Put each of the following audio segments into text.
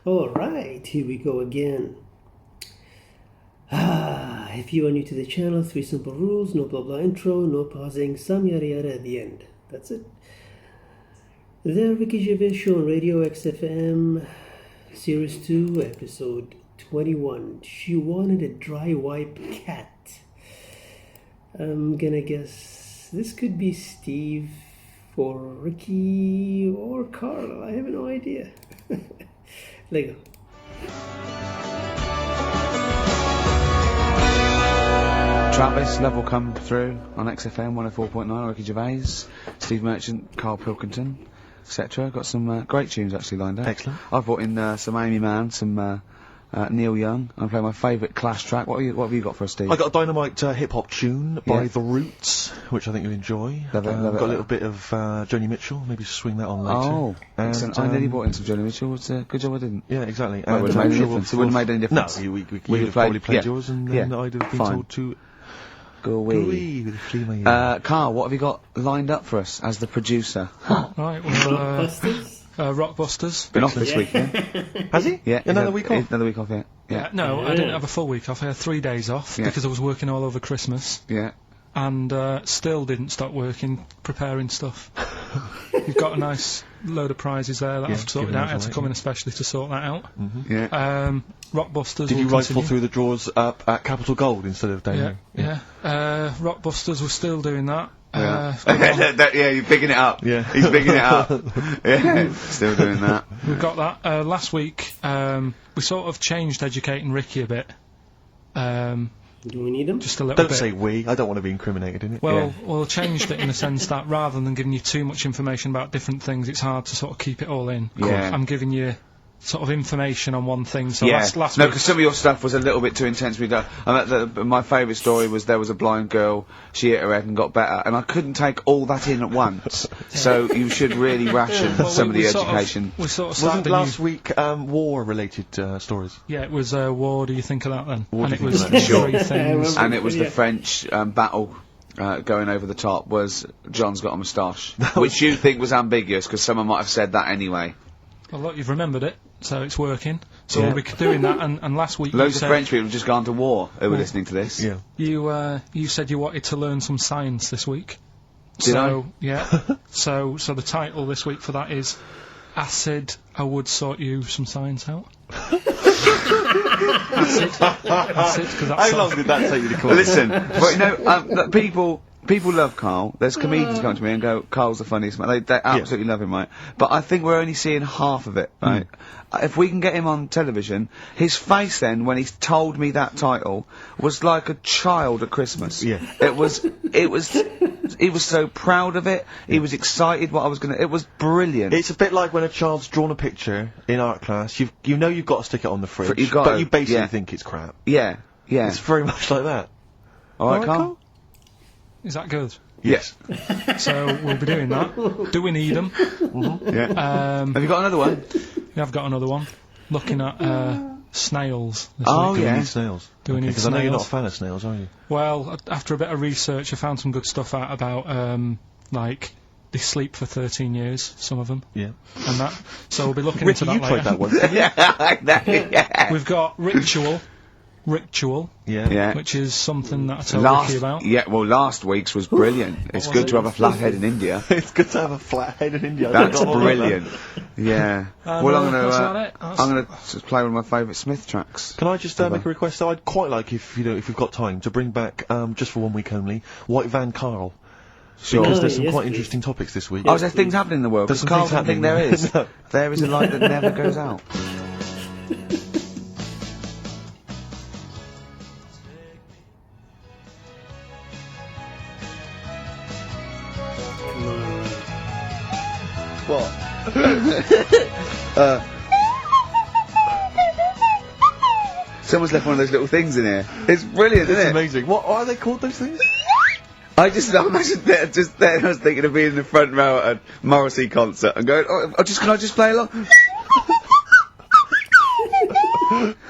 Alright, here we go again. If you are new to the channel, 3 simple rules, no blah blah intro, no pausing, some yada yada at the end. That's it. The Ricky Gervais Show on Radio XFM, Series 2, Episode 21. She wanted a dry wipe cat. I'm gonna guess this could be Steve or Ricky or Karl. I have no idea. Let go. Travis, Love Will Come Through on XFM 104.9, Ricky Gervais, Steve Merchant, Karlpilkington, etc. Got some great tunes actually lined up. Excellent. I've brought in some Amy Mann, some Neil Young. I'm playing my favourite Clash track. What have you got for us, Steve? I got a dynamite hip-hop tune by The Roots, which I think you'll enjoy. Love it. Got a little bit of Joni Mitchell, maybe swing that on later. Oh, excellent. I nearly brought in some Joni Mitchell. It's a good job I didn't. Yeah, exactly. Well, it wouldn't have made any difference. It wouldn't have made any difference. No, you'd have probably played yours, and then I'd have been told to go away with a flea in my ear. Karl, what have you got lined up for us as the producer? Right, well, Rockbusters. Been off this week, yeah? Has he? Yeah. Another week off? Another week off, yeah. No, I didn't have a full week off. I had 3 days off because I was working all over Christmas. Yeah. And still didn't stop working, preparing stuff. You've got a nice load of prizes there that I've sorted out. I had to come in especially to sort that out. Yeah. Rockbusters. Did you rifle through the drawers up at Capital Gold instead of down here? Yeah. Rockbusters, we're still doing that. Yeah, you're picking it up. Yeah. He's picking it up. Yeah, still doing that. We've got that. Last week, we sort of changed Educating Ricky a bit. Do we need them? Just a little bit. Don't say we. I don't want to be incriminated in it. Well, changed it in the sense that rather than giving you too much information about different things, it's hard to sort of keep it all in. Yeah. I'm giving you sort of information on one thing. So last no, week... because some of your stuff was a little bit too intense. My favourite story was there was a blind girl, she hit her head and got better, and I couldn't take all that in at once. So you should really ration some of the education. We sort of started Wasn't last week war-related stories? Yeah, it was War Do You Think of That then? War and Do it You was Think of That? three things. And it was the French battle. Going over the top was John's got a moustache, which you think was ambiguous because someone might have said that anyway. Well, look, you've remembered it, so it's working. So we'll be doing that, and last week loads of French people have just gone to war who were listening to this. Yeah. You said you wanted to learn some science this week. Did I? Yeah. so the title this week for that is Acid, I Would Sort You Some Science Out. Acid, because that's... How long did that take you to call? Listen, but you know, people love Karl. There's comedians come to me and go, Karl's the funniest man. They absolutely love him, right? But I think we're only seeing half of it, right? If we can get him on television, his face then, when he told me that title, was like a child at Christmas. Yeah. He was so proud of it. He was excited what I was it was brilliant. It's a bit like when a child's drawn a picture in art class, you know you've got to stick it on the fridge, but you basically think it's crap. Yeah. It's very much like that. Alright, Karl? Is that good? Yes. So we'll be doing that. Do we need them? Yeah. Have you got another one? Yeah, I've got another one. Looking at snails this Oh, week. Do yeah. we need snails? Do we need Because I know you're not a snails? fan of snails, are you? Well, after a bit of research, I found some good stuff out about, like, they sleep for 13 years, some of them. Yeah. And that. So we'll be looking Ricky, into that you later. tried that once. Yeah. We've got Ritual, Yeah. which is something that I told Ricky about. Yeah, well, last week's was brilliant. It's was good it? to have a flat head in India. It's good to have a flat head in India. That's brilliant. Yeah. Well, that's about it. I'm gonna just play one of my favourite Smith tracks. Can I just make a request? So I'd quite like, if we've got time, to bring back, just for 1 week only, White Van Karl. Sure. Because there's some Yes, quite please. interesting topics this week. Oh, there's things happening in the world. There's Because some Karl things doesn't think happening. there is. No. There is a light that never goes out. What? Someone's left one of those little things in here. It's brilliant, It's isn't it? amazing. What are they called, those things? I imagine there, just there, I was thinking of being in the front row at a Morrissey concert and going, can I just play along?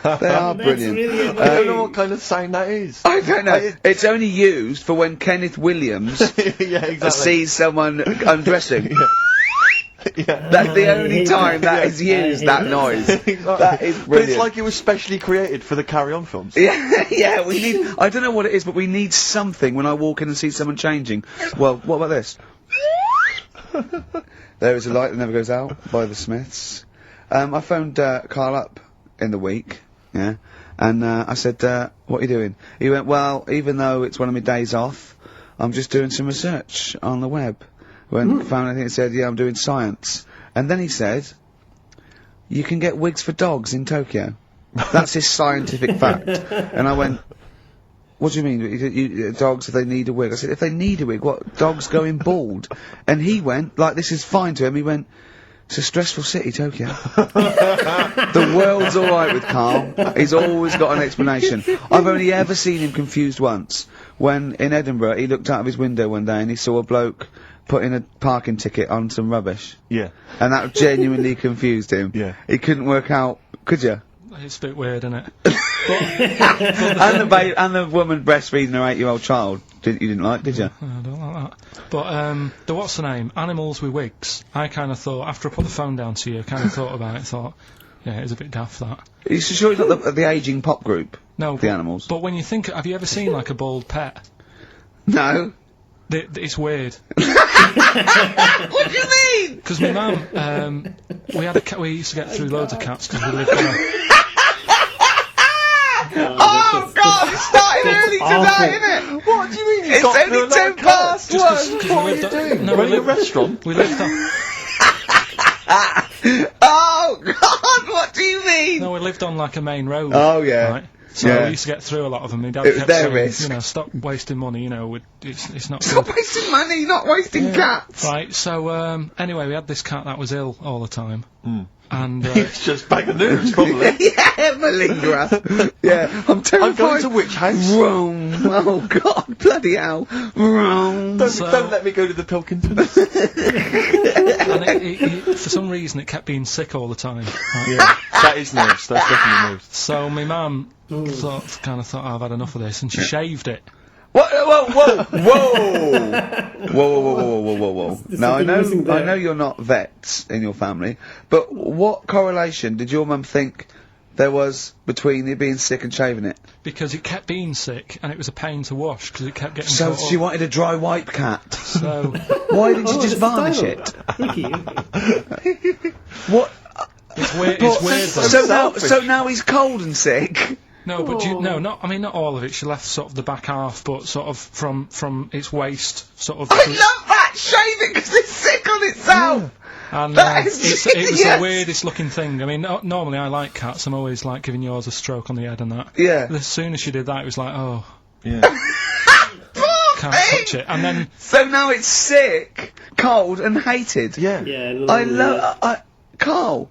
They are brilliant. Really I don't know what kind of sound that is. I don't know. It's only used for when Kenneth Williams Yeah, exactly. sees someone undressing. Yeah. That's the only time that is used, that noise. That is brilliant. But it's like it was specially created for the Carry On films. Yeah, we need... I don't know what it is, but we need something when I walk in and see someone changing. Well, what about this? There is a light that never goes out, by the Smiths. I phoned Karl up in the week, yeah, and I said, what are you doing? He went, well, even though it's one of my days off, I'm just doing some research on the web. Found anything that said, yeah, I'm doing science. And then he said, you can get wigs for dogs in Tokyo. That's his scientific fact. And I went, what do you mean, dogs, if they need a wig? I said, if they need a wig, what, dogs going bald? And he went, like, this is fine to him, he went, it's a stressful city, Tokyo. The world's alright with Karl. He's always got an explanation. I've only ever seen him confused once. When, in Edinburgh, he looked out of his window one day and he saw a bloke putting a parking ticket on some rubbish. Yeah. And that genuinely confused him. Yeah. He couldn't work out, could you? It's a bit weird, isn't it? And the woman breastfeeding her 8-year-old child. You didn't like, did you? I don't like that. But, the what's the name? Animals with wigs. I kind of thought, after I put the phone down to you, I kind of thought about it, thought, yeah, it's a bit daft, that. Are you sure it's not the ageing pop group? No. The Animals? But when you think, have you ever seen, like, a bald pet? No. It's weird. What do you mean? Because my mum, we had a cat, we used to get through loads of cats because we lived there. Oh God, it's starting early today, isn't it? What do you mean? It's only 10 past 1. What are you doing? No, Running a restaurant? We lived on... Oh God, what do you mean? No, we lived on like a main road. Oh yeah. Right? So we used to get through a lot of them. My dad kept saying, risk. you know, stop wasting money, you know, it's not Stop good. wasting money, not wasting cats. Right, so, anyway, we had this cat that was ill all the time. And, It's just bag of news, probably. Yeah, malingerer. Yeah, I'm terrified. I'm going to which house? Rome. Oh God, bloody hell. Rome. Don't let me go to the Pilkingtons. And for some reason, it kept being sick all the time. Right? Yeah, that is nerves. That's definitely nerves. So my mum thought, oh, I've had enough of this, and she shaved it. What? Whoa. Now I know you're not vets in your family, but what correlation did your mum think there was between it being sick and shaving it? Because it kept being sick, and it was a pain to wash, because it kept getting So caught she up. wanted a dry wipe cat. So why didn't you just varnish it? Ricky. What? it's weird. Though. So now he's cold and sick. No, but not all of it. She left sort of the back half, but sort of from its waist, sort of. I love that! Shave it because it's sick on itself! And That is it was genius. the weirdest looking thing. I mean, normally I like cats. I'm always like giving yours a stroke on the head and that. Yeah. As soon as she did that, it was like, oh, Yeah. can't touch it. And then So now it's sick, cold, and hated. Yeah. Yeah. I love... Karl.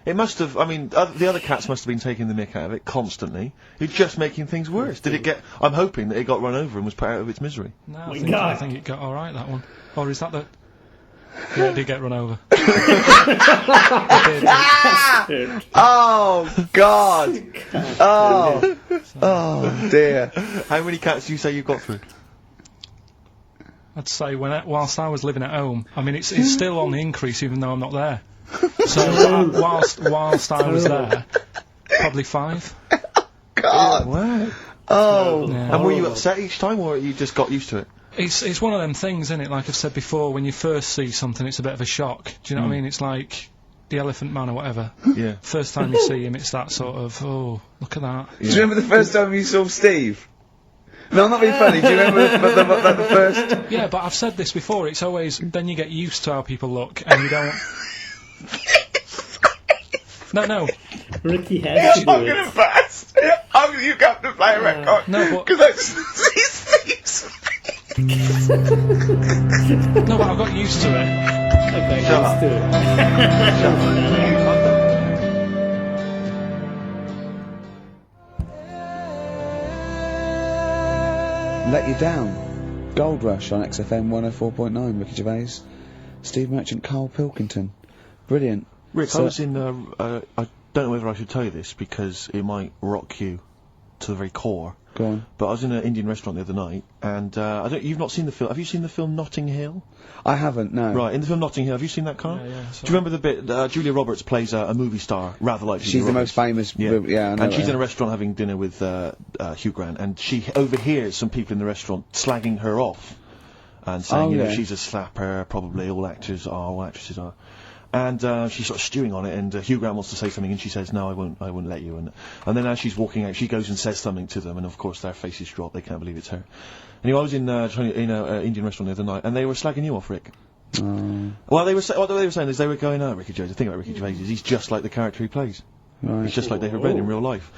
It must have, I mean, the other cats must have been taking the mick out of it constantly. It's just making things worse. Did it get, I'm hoping that it got run over and was put out of its misery. no, I think it got alright, that one. Or is that the... Yeah, it did get run over. Oh, God. Oh, dear. How many cats do you say you've got through? I'd say whilst I was living at home, I mean, it's still on the increase even though I'm not there. So whilst I was there, probably 5. God. What? Oh. Yeah. And were you upset each time, or you just got used to it? It's one of them things, isn't it? Like I've said before, when you first see something, it's a bit of a shock. Do you know what I mean? It's like the Elephant Man or whatever. Yeah. First time you see him, it's that sort of, oh, look at that. Do you remember the first time you saw Steve? No, I'm not being funny. Do you remember the first... Yeah, but I've said this before, it's always, then you get used to how people look, and you don't... No. Ricky has to do I'm gonna it. burst. You have to play a record. No, but... Because I just see Steve's face. No, but I got used to it. Okay, Shut let's up. do it. Let You Down. Gold Rush on XFM 104.9. Ricky Gervais, Steve Merchant, Karl Pilkington. Brilliant. Rick, So- I was in, I don't know whether I should tell you this, because it might rock you to the very core. Go on. But I was in an Indian restaurant the other night, and you've not seen the film. Have you seen the film Notting Hill? I haven't, no. Right, in the film Notting Hill, have you seen that, Karl? Yeah. Do you remember the bit, Julia Roberts plays a movie star, rather like She's Julia the Roberts. most famous, yeah, I know and she's her. in a restaurant having dinner with Hugh Grant, and she overhears some people in the restaurant slagging her off, and saying, you know, she's a slapper, probably all actresses are. And she's sort of stewing on it, and Hugh Grant wants to say something, and she says, "No, I won't let you." And then as she's walking out, she goes and says something to them, and of course their faces drop. They can't believe it's her. Anyway, I was in Indian restaurant the other night, and they were slagging you off, Rick. Well, what they were saying is they were going, "Oh, Ricky Gervais. The thing about Ricky Gervais is he's just like the character he plays. Right. He's just like David Brent in real life."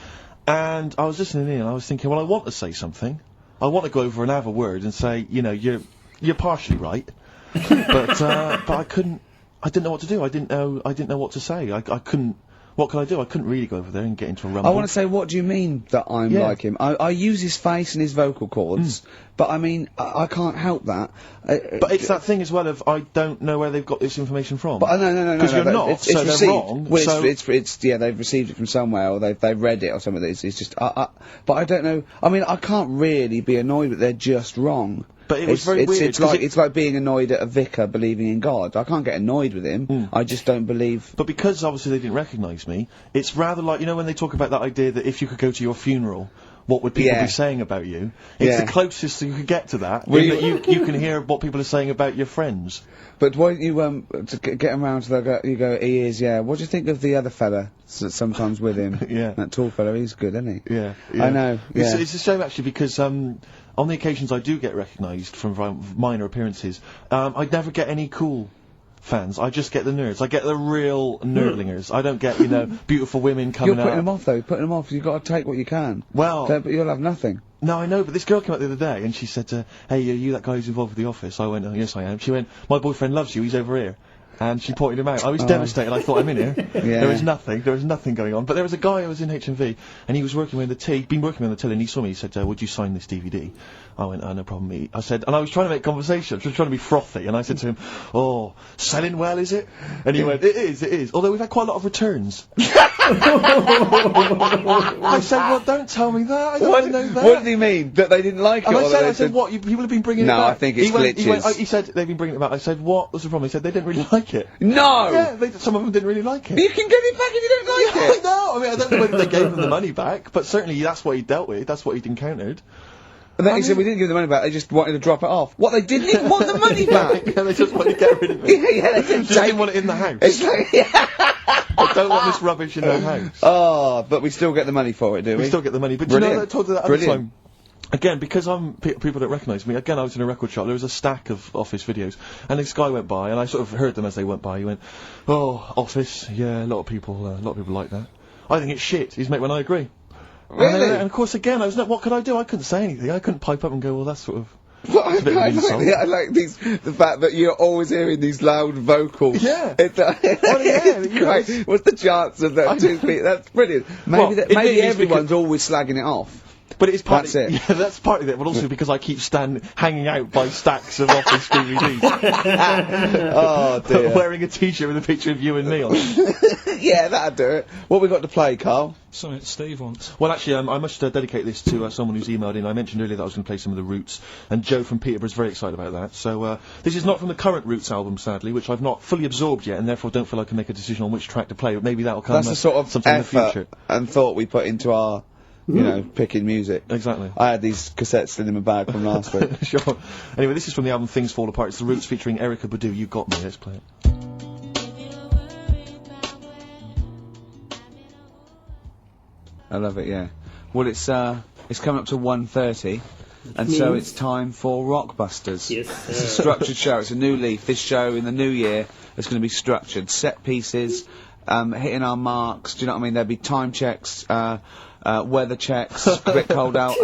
And I was listening in, and I was thinking, well, I want to say something. I want to go over and have a word and say, you know, you're partially right, but I couldn't. I didn't know what to do. I didn't know what to say. I couldn't. What could I do? I couldn't really go over there and get into a rumble. I want to say, what do you mean that I'm like him? I use his face and his vocal cords, but I mean, I can't help that. But it's that thing as well of, I don't know where they've got this information from. But no. Because you're not, so they're wrong. Well, so it's they've received it from somewhere, or they've read it or something. It's just, but I don't know. I mean, I can't really be annoyed that they're just wrong. But it was very weird. It's like being annoyed at a vicar believing in God. I can't get annoyed with him. I just don't believe. But because obviously they didn't recognise me, it's rather like, you know, when they talk about that idea that if you could go to your funeral, what would people be saying about you? It's the closest you could get to that. That you can hear what people are saying about your friends. But won't you to get around to that? You go, he is. Yeah. What do you think of the other fella? Sometimes with him. That tall fella. He's good, isn't he? Yeah. I know. Yeah. It's a shame actually because on the occasions I do get recognised from minor appearances, I never get any cool fans. I just get the nerds. I get the real nerdlingers. I don't get, you know, beautiful women coming out. You're putting them off, though. Putting them off. You've got to take what you can. Well, but you'll have nothing. No, I know, but this girl came out the other day and she said, "Hey, are you that guy who's involved with The Office?" I went, "Oh, yes, I am." She went, "My boyfriend loves you. He's over here." And she pointed him out. I was devastated. I thought, I'm in here. There was nothing going on. But there was a guy who was in HMV, and he was working with the till. Been working with the till, and he saw me. He said, "Would you sign this DVD?" I went, "Oh, no problem." I said, and I was trying to make conversation. I was trying to be frothy, and I said to him, "Oh, selling well, is it?" And he went, "It is. Although we've had quite a lot of returns." I said, "Well, don't tell me that. I don't want to know that." What did he mean? That they didn't like it? And I said, "What? People have been bringing it back." No, I think it's glitches. He said they've been bringing it back. I said, "What was the problem?" He said they didn't really like it. No! Yeah, some of them didn't really like it. You can get it back if you don't like it! I know! I mean, I don't know whether they gave him the money back, but certainly that's what he dealt with, that's what he'd encountered. And then he said, we didn't give the money back, they just wanted to drop it off. What, they didn't even want the money back? Yeah, they just wanted to get rid of it. They just didn't want it in the house. It's like, I don't want this rubbish in the house. Oh, but we still get the money for it, do we? We still get the money, but do you know, I told you that other time. Again, because people don't recognise me, again, I was in a record shop, there was a stack of Office videos, and this guy went by, and I sort of heard them as they went by, he went, "Oh, Office, yeah, a lot of people like that. I think it's shit." He's mate when I agree. Really? And of course, again, what could I do? I couldn't say anything, I couldn't pipe up and go, "Well, that's sort of..." I like the fact that you're always hearing these loud vocals. Yeah. It's great. What's the chance of that? That's brilliant. Maybe everyone's always slagging it off. But it's part That's it. Yeah, that's part of it, but also because I keep hanging out by stacks of Office DVDs. Oh, dear. Wearing a t-shirt with a picture of you and me on it. Yeah, that'd do it. What we got to play, Karl? Something Steve wants. Well, actually, I must dedicate this to someone who's emailed in. I mentioned earlier that I was going to play some of the Roots, and Joe from Peterborough's very excited about that. So, this is not from the current Roots album, sadly, which I've not fully absorbed yet, and therefore don't feel I can make a decision on which track to play, but maybe that'll come That's the sort of sometime in the future. And thought we put into our... You know, picking music. Exactly. I had these cassettes still in my bag from last week. Sure. Anyway, this is from the album Things Fall Apart. It's the Roots featuring Erykah Badu. You Got Me. Let's play it. I love it, yeah. Well, it's coming up to 1:30, and so it's time for Rockbusters. Yes. It's a structured show. It's a new leaf. This show in the new year is going to be structured. Set pieces, hitting our marks. Do you know what I mean? There'll be time checks, weather checks, quick holdout.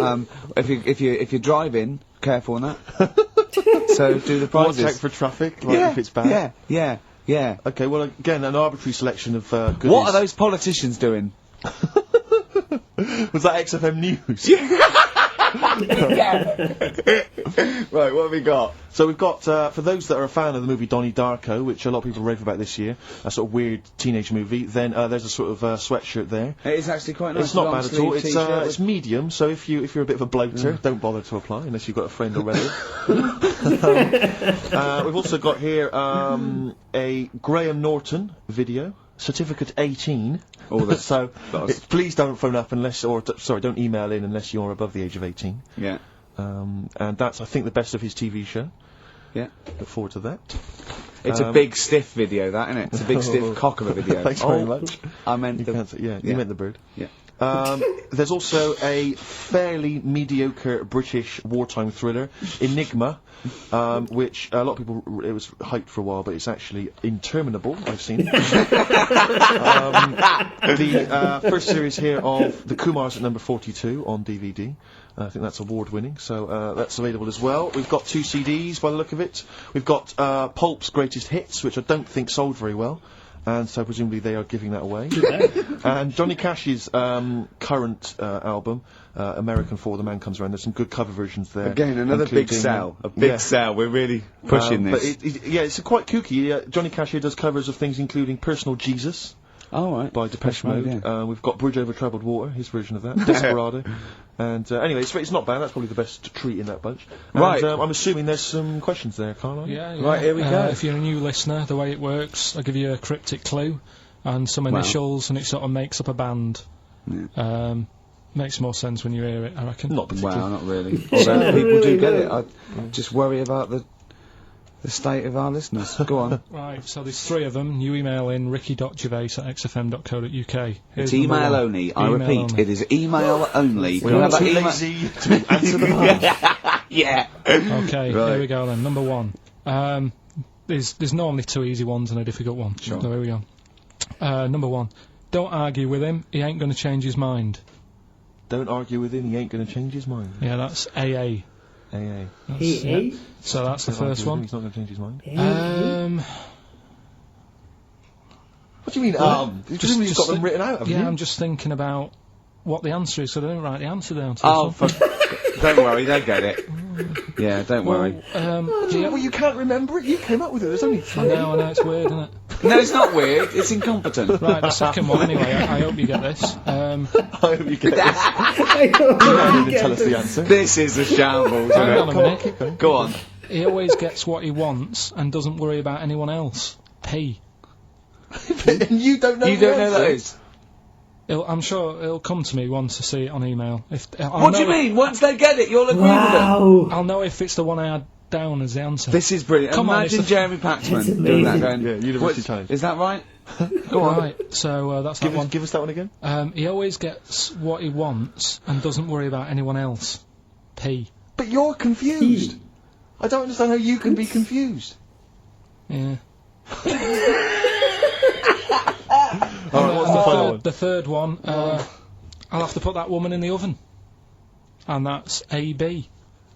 If you're driving, careful on that. So do the prizes. Check for traffic, like if it's bad. Yeah. Okay, well, again, an arbitrary selection of goodies. What are those politicians doing? Was that XFM News? Right, what have we got? So we've got, for those that are a fan of the movie Donnie Darko, which a lot of people rave about this year, a sort of weird teenage movie, then there's a sort of sweatshirt there. It is actually quite nice. It's not bad at all. It's medium, so if you're a bit of a bloater, don't bother to apply unless you've got a friend or relative. We've also got here a Graham Norton video. Certificate 18. So please don't phone up unless, don't email in unless you're above the age of 18. Yeah. And that's, I think, the best of his TV show. Yeah. Look forward to that. It's a big stiff video, that, isn't it? It's a big stiff cock of a video. Thanks very much. I meant you meant the bird. Yeah. There's also a fairly mediocre British wartime thriller, Enigma, which a lot of people, it was hyped for a while, but it's actually interminable, I've seen it. The first series here of The Kumars at number 42 on DVD. I think that's award-winning, so that's available as well. We've got 2 CDs by the look of it. We've got Pulp's Greatest Hits, which I don't think sold very well. And so presumably they are giving that away. And Johnny Cash's current album, American For the Man Comes Around, there's some good cover versions there. Again, another big sell. A big sell. We're really pushing this. But it's quite kooky. Johnny Cash here does covers of things including Personal Jesus. Oh, right. By Depeche Mode. We've got Bridge Over Troubled Water, his version of that. Desperado. And anyway, it's not bad. That's probably the best treat in that bunch. And, right. I'm assuming there's some questions there, Karl. Yeah. Right, here we go. If you're a new listener, the way it works, I'll give you a cryptic clue and some initials, and it sort of makes up a band. Yeah. Makes more sense when you hear it, I reckon. Not particularly. Well, not really. Although people do get it. I just worry about the state of our listeners. Go on. Right, so there's 3 of them. You email in ricky.gervais@xfm.co.uk. It's email only. I repeat, it is email only. We're not too lazy to answer the phone. Yeah. Okay, here we go then. Number 1. There's normally 2 easy ones and a difficult one. Sure. So here we go. Number 1. Don't argue with him. He ain't going to change his mind. Don't argue with him. He ain't going to change his mind. Yeah, that's AA. AA. So that's the first one. He's not going to change his mind. What do you mean, You've got them written out, haven't you? Yeah, I'm just thinking about what the answer is, so they don't write the answer down. Don't worry, they'll get it. Yeah, don't worry. Well, you can't remember it. You came up with it. There's only 3. I know, it's weird, isn't it? No, it's not weird. It's incompetent. Right, the second one, anyway. I hope you get this. I hope you get this. Tell us the answer. This is a shambles. Hang on a minute. Go on. He always gets what he wants and doesn't worry about anyone else. P. And you don't know. You don't know that is. I'm sure it'll come to me once I see it on email. What do you mean? Once they get it, you'll agree with it. I'll know if it's the one I had down as the answer. This is brilliant. Imagine Jeremy Paxman doing that. Going, University Times. Is that right? Go on. Right, so that's that one. Give us that one again. He always gets what he wants and doesn't worry about anyone else. P. But you're confused. I don't understand how you can be confused. Yeah. Alright, what's the final one? The third one, I'll have to put that woman in the oven. And that's AB.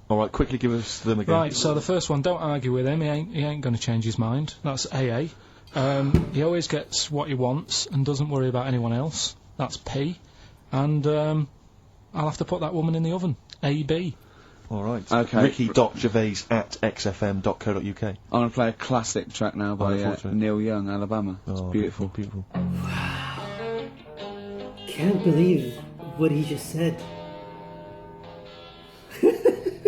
Alright, quickly give us them again. Right, so the first one, don't argue with him, he ain't going to change his mind. That's AA. He always gets what he wants and doesn't worry about anyone else. That's P. And I'll have to put that woman in the oven. AB. Alright. Okay. ricky.gervais@xfm.co.uk. I'm going to play a classic track now by Neil Young, Alabama. It's beautiful. Beautiful. Can't believe what he just said.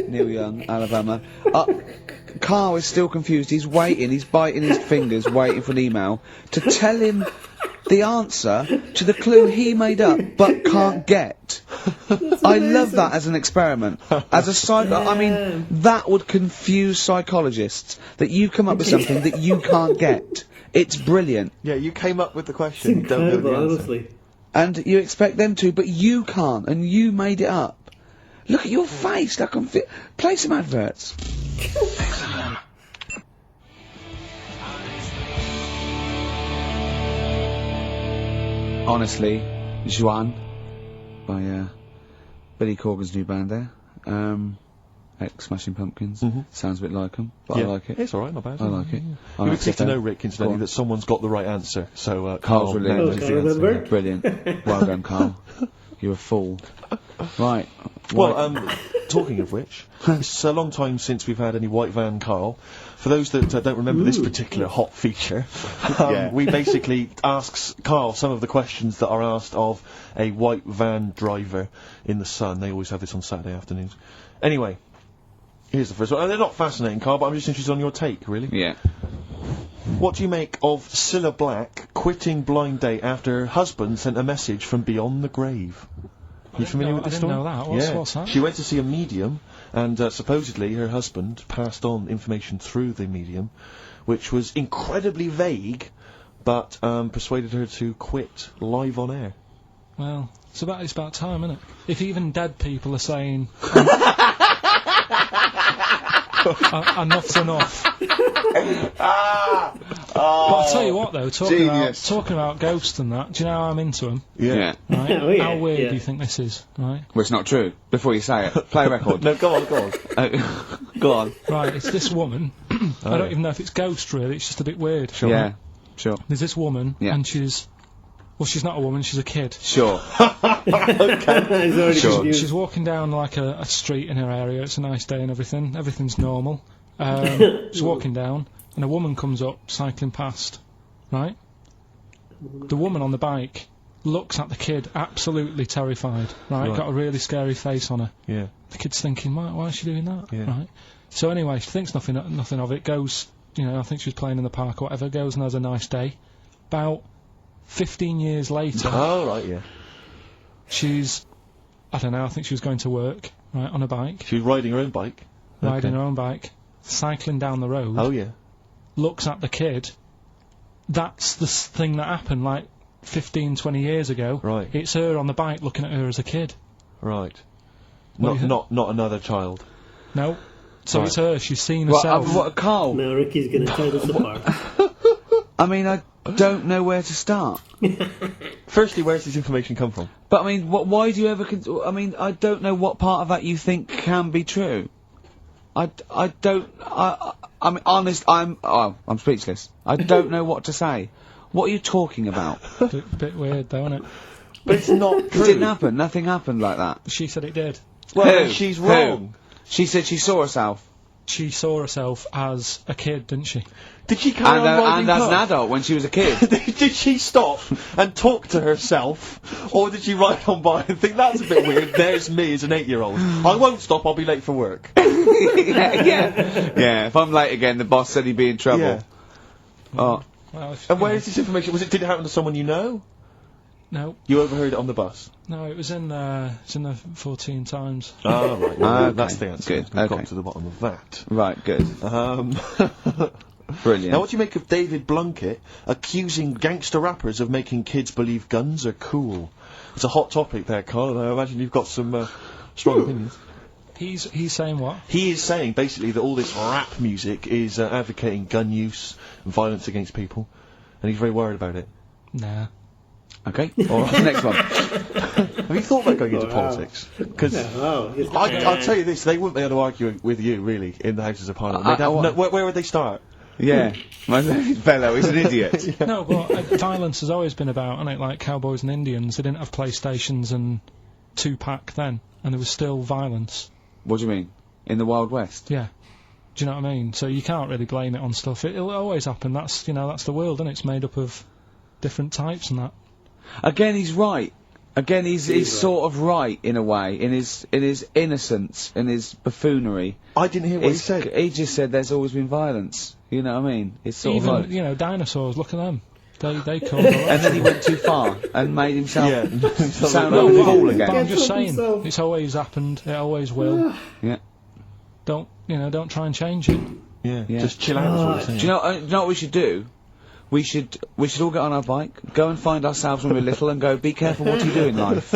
Neil Young, Alabama. Karl is still confused. He's waiting. He's biting his fingers, waiting for an email to tell him the answer to the clue he made up but can't get. I love that as an experiment. As a I mean, that would confuse psychologists, that you come up with something that you can't get. It's brilliant. Yeah, you came up with the question. You don't know the answer. Honestly. And you expect them to, but you can't, and you made it up. Look at your face, like I'm play some adverts. Honestly, Juan by Billy Corgan's new band there. Ex-Smashing Pumpkins. Sounds a bit like them, but I like it. It's alright, not bad. I like it. You would seem to know, Rick, incidentally, that someone's got the right answer, so Karl's remember? Brilliant. Well done, Karl. You're a fool. Right. Well, talking of which, it's a long time since we've had any white van Karl. For those that don't remember this particular hot feature, we basically ask Karl some of the questions that are asked of a white van driver in the Sun. They always have this on Saturday afternoons. Anyway, here's the first one. And they're not fascinating, Karl, but I'm just interested on your take, really. Yeah. What do you make of Cilla Black quitting Blind Date after her husband sent a message from beyond the grave? You familiar with this story? I didn't know that. What's that? She went to see a medium, and supposedly her husband passed on information through the medium, which was incredibly vague, but persuaded her to quit live on air. Well, it's about time, isn't it? If even dead people are saying enough's enough. But I'll tell you what, though, talking about ghosts and that, do you know how I'm into them? Yeah. Right? Oh, yeah, How weird do you think this is? Right. Well, it's not true. Before you say it, play a record. No, go on. Go on. Right, it's this woman. I don't even know if it's ghost, really. It's just a bit weird. Sure. Yeah. Sure. There's this woman, and she's not a woman, she's a kid. Sure. Okay. Sure. She's walking down like a street in her area. It's a nice day and everything. Everything's normal. She's walking down, and a woman comes up, cycling past. Right? The woman on the bike looks at the kid, absolutely terrified. Right? Got a really scary face on her. Yeah. The kid's thinking, why is she doing that? Yeah. Right? So anyway, she thinks nothing of it. Goes, I think she was playing in the park or whatever. Goes and has a nice day. About 15 years later. Oh, right, yeah. She's, I don't know, I think she was going to work, right, on a bike. She was riding her own bike? Riding her own bike, cycling down the road. Oh, yeah. Looks at the kid. That's the thing that happened, like, 15, 20 years ago. Right. It's her on the bike looking at her as a kid. Right. Not another child. No. So Right. it's her, she's seen herself. What, Karl? Now Ricky's going to tear us apart. I mean, I don't know where to start. Firstly, where does this information come from? But I mean, why do you ever? I mean, I don't know what part of that you think can be true. I mean, honest. I'm speechless. I don't know what to say. What are you talking about? Bit weird, though, isn't it? But it's not true. It didn't happen. Nothing happened like that. She said it did. Well, Who? she's wrong. She said she saw herself. She saw herself as a kid, didn't she? Did she carry on riding and as an puff? adult when she was a kid. Did she stop and talk to herself, or did she ride on by and think, that's a bit weird, there's me as an 8-year-old. I won't stop, I'll be late for work. Yeah, if I'm late again, the boss said he'd be in trouble. Yeah. Oh. Well, And where is this information? Did it happen to someone you know? No. You overheard it on the bus? No, it was in the 14 Times. Oh, right. Okay. That's the answer. Good. We've Okay. got to the bottom of that. Right, good. Brilliant. Now, what do you make of David Blunkett accusing gangster rappers of making kids believe guns are cool? It's a hot topic there, Karl, and I imagine you've got some strong opinions. He's saying what? He is saying, basically, that all this rap music is advocating gun use and violence against people, and he's very worried about it. Nah. Okay. All right. Next one. Have you thought about going into politics? Because I'll tell you this, they wouldn't be able to argue with you, really, in the Houses of Parliament. Where would they start? Yeah. My fellow, he's an idiot. Yeah. No, but violence has always been about, isn't it? Like cowboys and Indians, they didn't have PlayStations and 2-pack then, and there was still violence. What do you mean? In the Wild West? Yeah. Do you know what I mean? So you can't really blame it on stuff. It'll always happen. That's the world, and it's made up of different types and that. Again, he's right. Again, he's sort of right in a way, in his innocence, in his buffoonery. I didn't hear what he said. He just said there's always been violence. You know what I mean? It's sort Even, of like, dinosaurs, look at them. They caused a lot. and then he went too far and made himself sound like like a a fool But again. I'm just saying, it's always happened, it always will. Yeah. Don't try and change it. Yeah, Yeah. just chill out. Is what you're saying. Do you know what we should do? We should all get on our bike, go and find ourselves when we're little, and go, be careful what you do in life.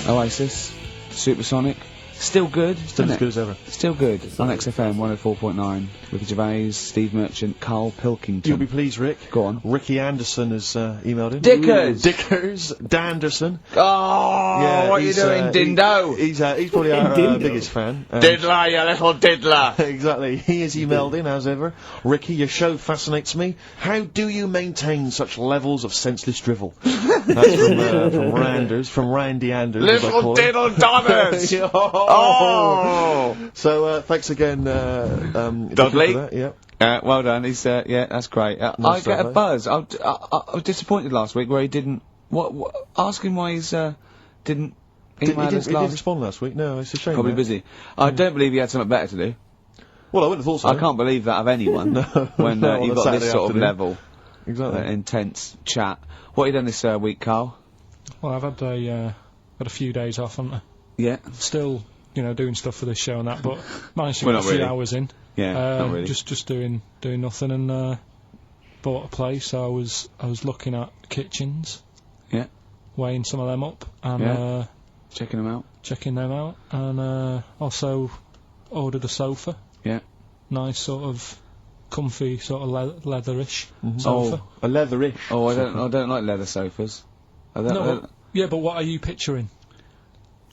Oasis, Supersonic, Still good. Still as good as ever. Still good. On XFM 104.9. Ricky Gervais, Steve Merchant, Karl Pilkington. You'll be pleased, Rick. Go on. Ricky Anderson has emailed in. Dickers! Danderson. Oh, Yeah, what are you doing, Dindo? He's probably our biggest fan. Diddler, you little diddler! Exactly. He has emailed in, as ever. Ricky, your show fascinates me. How do you maintain such levels of senseless drivel? That's from Randy Anders. Little diddle donners! Oh! So, thanks again, Dudley. for that, yeah. Well done. He's yeah, that's great. I get a buzz. I was disappointed last week where he didn't. Ask him why he's didn't email us He didn't respond last week. No, it's a shame. Probably busy. I don't believe he had something better to do. Well, I wouldn't have thought so. I can't believe that of anyone when you've got this sort of level, intense chat. What have you done this week, Karl? Well, I've had a few days off, haven't I? Yeah. Still, doing stuff for this show and that, but managed to get a few hours in. Yeah, not really. Just doing nothing, and bought a place. I was looking at kitchens. Yeah. Weighing some of them up and checking them out, and also ordered a sofa. Yeah. Nice sort of comfy sort of leatherish sofa. Oh, a leatherish. Oh, I don't like leather sofas. Yeah, but what are you picturing?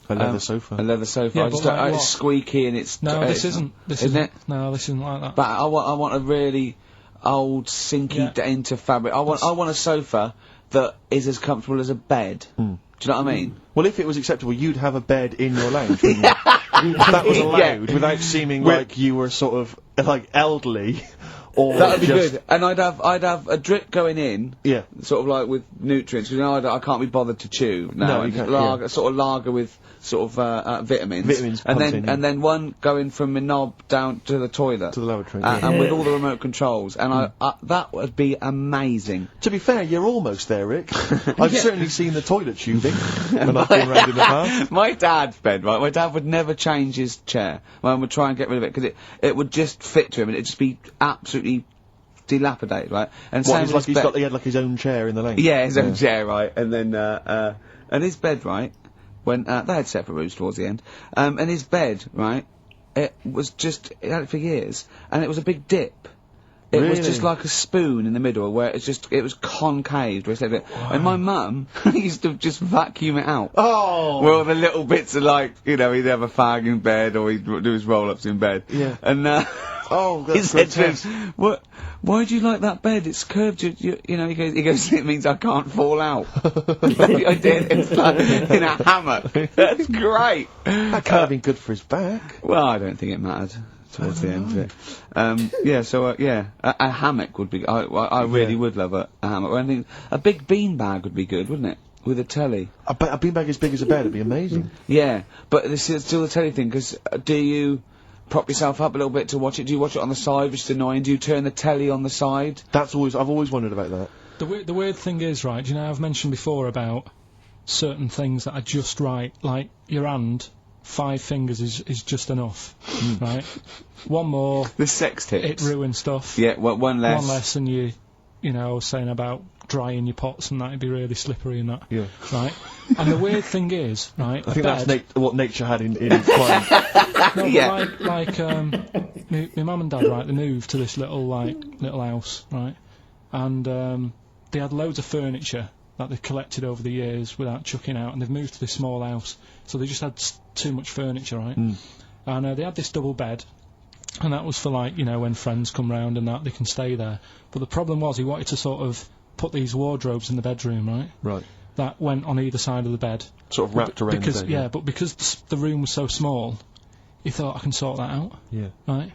A leather sofa. A leather sofa. Yeah, it's squeaky and it's... No, this isn't. Isn't it? No, this isn't like that. But I want a really old, sinky into fabric. I want a sofa that is as comfortable as a bed. Do you know what I mean? Well, if it was acceptable, you'd have a bed in your lounge, wouldn't you? If that was allowed, without seeming like you were sort of, like, elderly. Or that would be good, and I'd have a drip going in, sort of like with nutrients. I can't be bothered to chew. No, you can't, sort of lager with sort of vitamins, and then one going from my knob down to the toilet, to the lavatory, and with all the remote controls, and that would be amazing. To be fair, you're almost there, Rick. I've certainly seen the toilet tubing when I've been around in the past. My dad's bed, right? My dad would never change his chair. My mum would try and get rid of it because it would just fit to him, and it'd just be absolutely dilapidated, right? And he had like his own chair in the lane. Yeah, his own chair, right? And then and his bed, right? When they had separate rooms towards the end, and his bed, right? It had it for years, and it was a big dip. It was just like a spoon in the middle, where it was concave. And my mum used to just vacuum it out. Oh! Well, the little bits are like, he'd have a fag in bed, or he'd do his roll-ups in bed. Yeah. And, oh, that's he said to him, why do you like that bed? It's curved, he goes, it means I can't fall out. I did, it's like in a hammock. That's great. That can't have been good for his back. Well, I don't think it mattered towards the end of it. A hammock would be, I really would love a hammock. I think a big beanbag would be good, wouldn't it? With a telly. A beanbag as big as a bed would be amazing. Yeah, but this is still the telly thing, because do you prop yourself up a little bit to watch it? Do you watch it on the side, which is annoying? Do you turn the telly on the side? I've always wondered about that. The weird thing is, right, I've mentioned before about certain things that are just right, like your hand, 5 fingers is just enough, right? One more. The sex tips. It ruins stuff. Yeah, one less. One less, and I was saying about drying your pots and that, it'd be really slippery and that. Yeah. Right? And the weird thing is, right, I think that's what nature had in its mind. No, like my mum and dad, right, they moved to this little house, right? And they had loads of furniture that they've collected over the years without chucking out, and they've moved to this small house, so they just had too much furniture, right? And they had this double bed, and that was for when friends come round and that, they can stay there. But the problem was, he wanted to sort of put these wardrobes in the bedroom, right? Right. That went on either side of the bed. Sort of wrapped around the bed. Yeah, but because the room was so small, he thought, I can sort that out. Yeah. Right?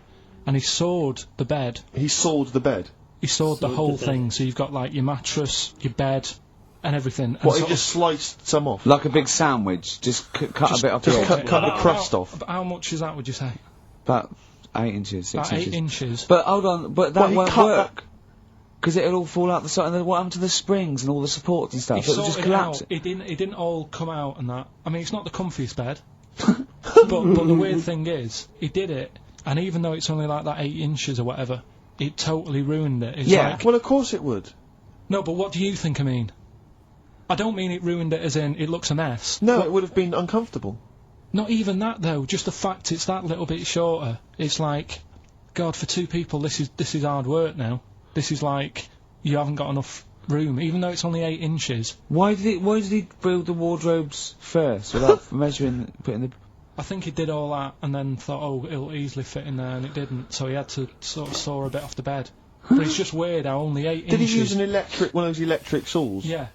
And he sawed the bed. He sawed the bed? He sawed the whole thing, so you've got your mattress, your bed, and everything. What, he just sliced some off? Like a big sandwich, just cut a bit off the edge. Cut the crust off. How much is that, would you say? About 8 inches, 6 about inches. 8 inches. But hold on, but that won't work. Because it'll all fall out the side, and then what happened to the springs and all the supports and stuff? It'll just collapse. It didn't all come out and that. I mean, it's not the comfiest bed. but the weird thing is, he did it, and even though it's only like that 8 inches or whatever, it totally ruined it. It's well, of course it would. No, but what do you think I mean? I don't mean it ruined it as in it looks a mess. No, it would have been uncomfortable. Not even that though. Just the fact it's that little bit shorter. It's like, God, for 2 people, this is hard work now. This is like you haven't got enough room, even though it's only 8 inches. Why did he build the wardrobes first without measuring, putting the? I think he did all that and then thought, oh, it'll easily fit in there, and it didn't. So he had to sort of saw a bit off the bed. But it's just weird how only 8 inches. Did he use one of those electric saws? Yeah.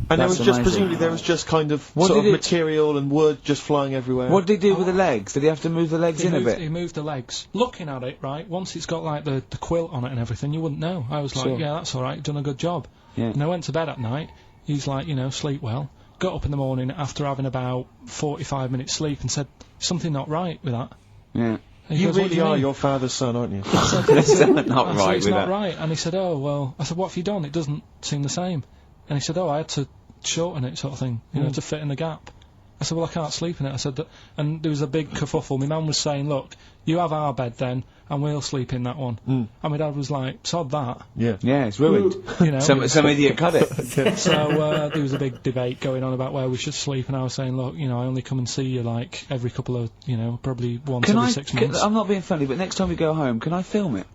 And there That's was just, amazing. presumably there was just kind of sort of material and wood just flying everywhere. What did he do with the legs? Did he have to move the legs in a bit? He moved the legs. Looking at it, right, once it's got like the quilt on it and everything, you wouldn't know. I was like, Sure. yeah, that's alright, done a good job. Yeah. And I went to bed at night, he's like, you know, sleep well. Got up in the morning after having about 45 minutes sleep and said, something not right with that. Yeah. And he You goes, "What really do you are mean?" your father's son, aren't you? I said, It's not I said, right it's with not that. right. And he said, oh, well, I said, what have you done? It doesn't seem the same. And he said, oh, I had to shorten it, sort of thing, you know, to fit in the gap. I said, well, I can't sleep in it. I said, and there was a big kerfuffle. My mum was saying, look, you have our bed then, and we'll sleep in that one. And my dad was like, sod that. Yeah. Yeah, it's ruined. You know. Some idiot cut it. So there was a big debate going on about where we should sleep, and I was saying, look, you know, I only come and see you like every couple of, you know, probably once every 6 months. I'm not being funny, but next time we go home, can I film it?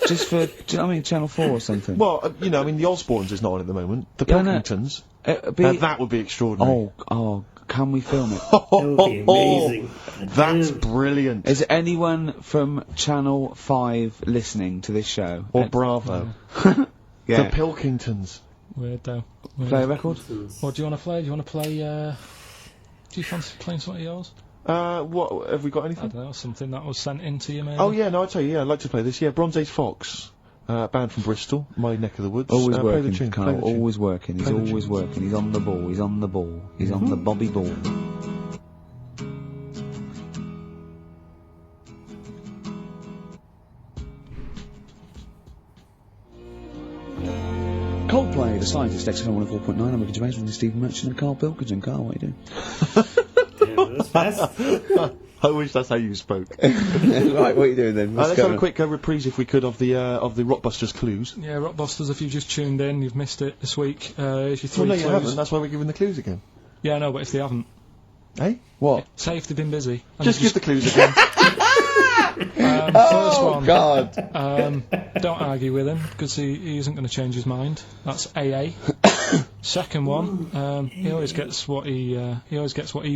Just for, do you know what I mean, Channel 4 or something? Well, you know, I mean, the Osbournes is not on at the moment. The Yeah, I know. Pilkingtons. Be- That would be extraordinary. Oh, can we film it? That would be amazing. That's brilliant. Is anyone from Channel 5 listening to this show? Or Bravo. Yeah. The Pilkingtons. Weird though. Weird. Play a record? What do you want to play? Do you want to play, do you fancy playing something of yours? What, have we got I anything? don't know, something that was sent in to you maybe? Oh yeah, no, I'll tell you, yeah, I'd like to play this. Yeah, Bronze Age Fox. Band from Bristol, my neck of the woods. Always play the working, tune, play Karl, the tune. always working. He's Play the always tune. working. He's on the ball. He's on the ball. He's on the Bobby ball. Coldplay, the scientist, XFM 104.9. I'm Ricky Gervais with Stephen Merchant and Karl Pilkington. Karl, what are you doing? Damn, that's fast. I wish that's how you spoke. Right, what are you doing then? Let's have a quick reprise, if we could, of the Rockbusters clues. Yeah, Rockbusters, if you've just tuned in, you've missed it this week. Here's your 3 Well, no, clues. you haven't. That's why we're giving the clues again. Yeah, no, but if they haven't, Eh? What? say if they've been busy. And Just give the clues again. first one. God. Don't argue with him, because he isn't going to change his mind. That's AA. Second one, he always gets what he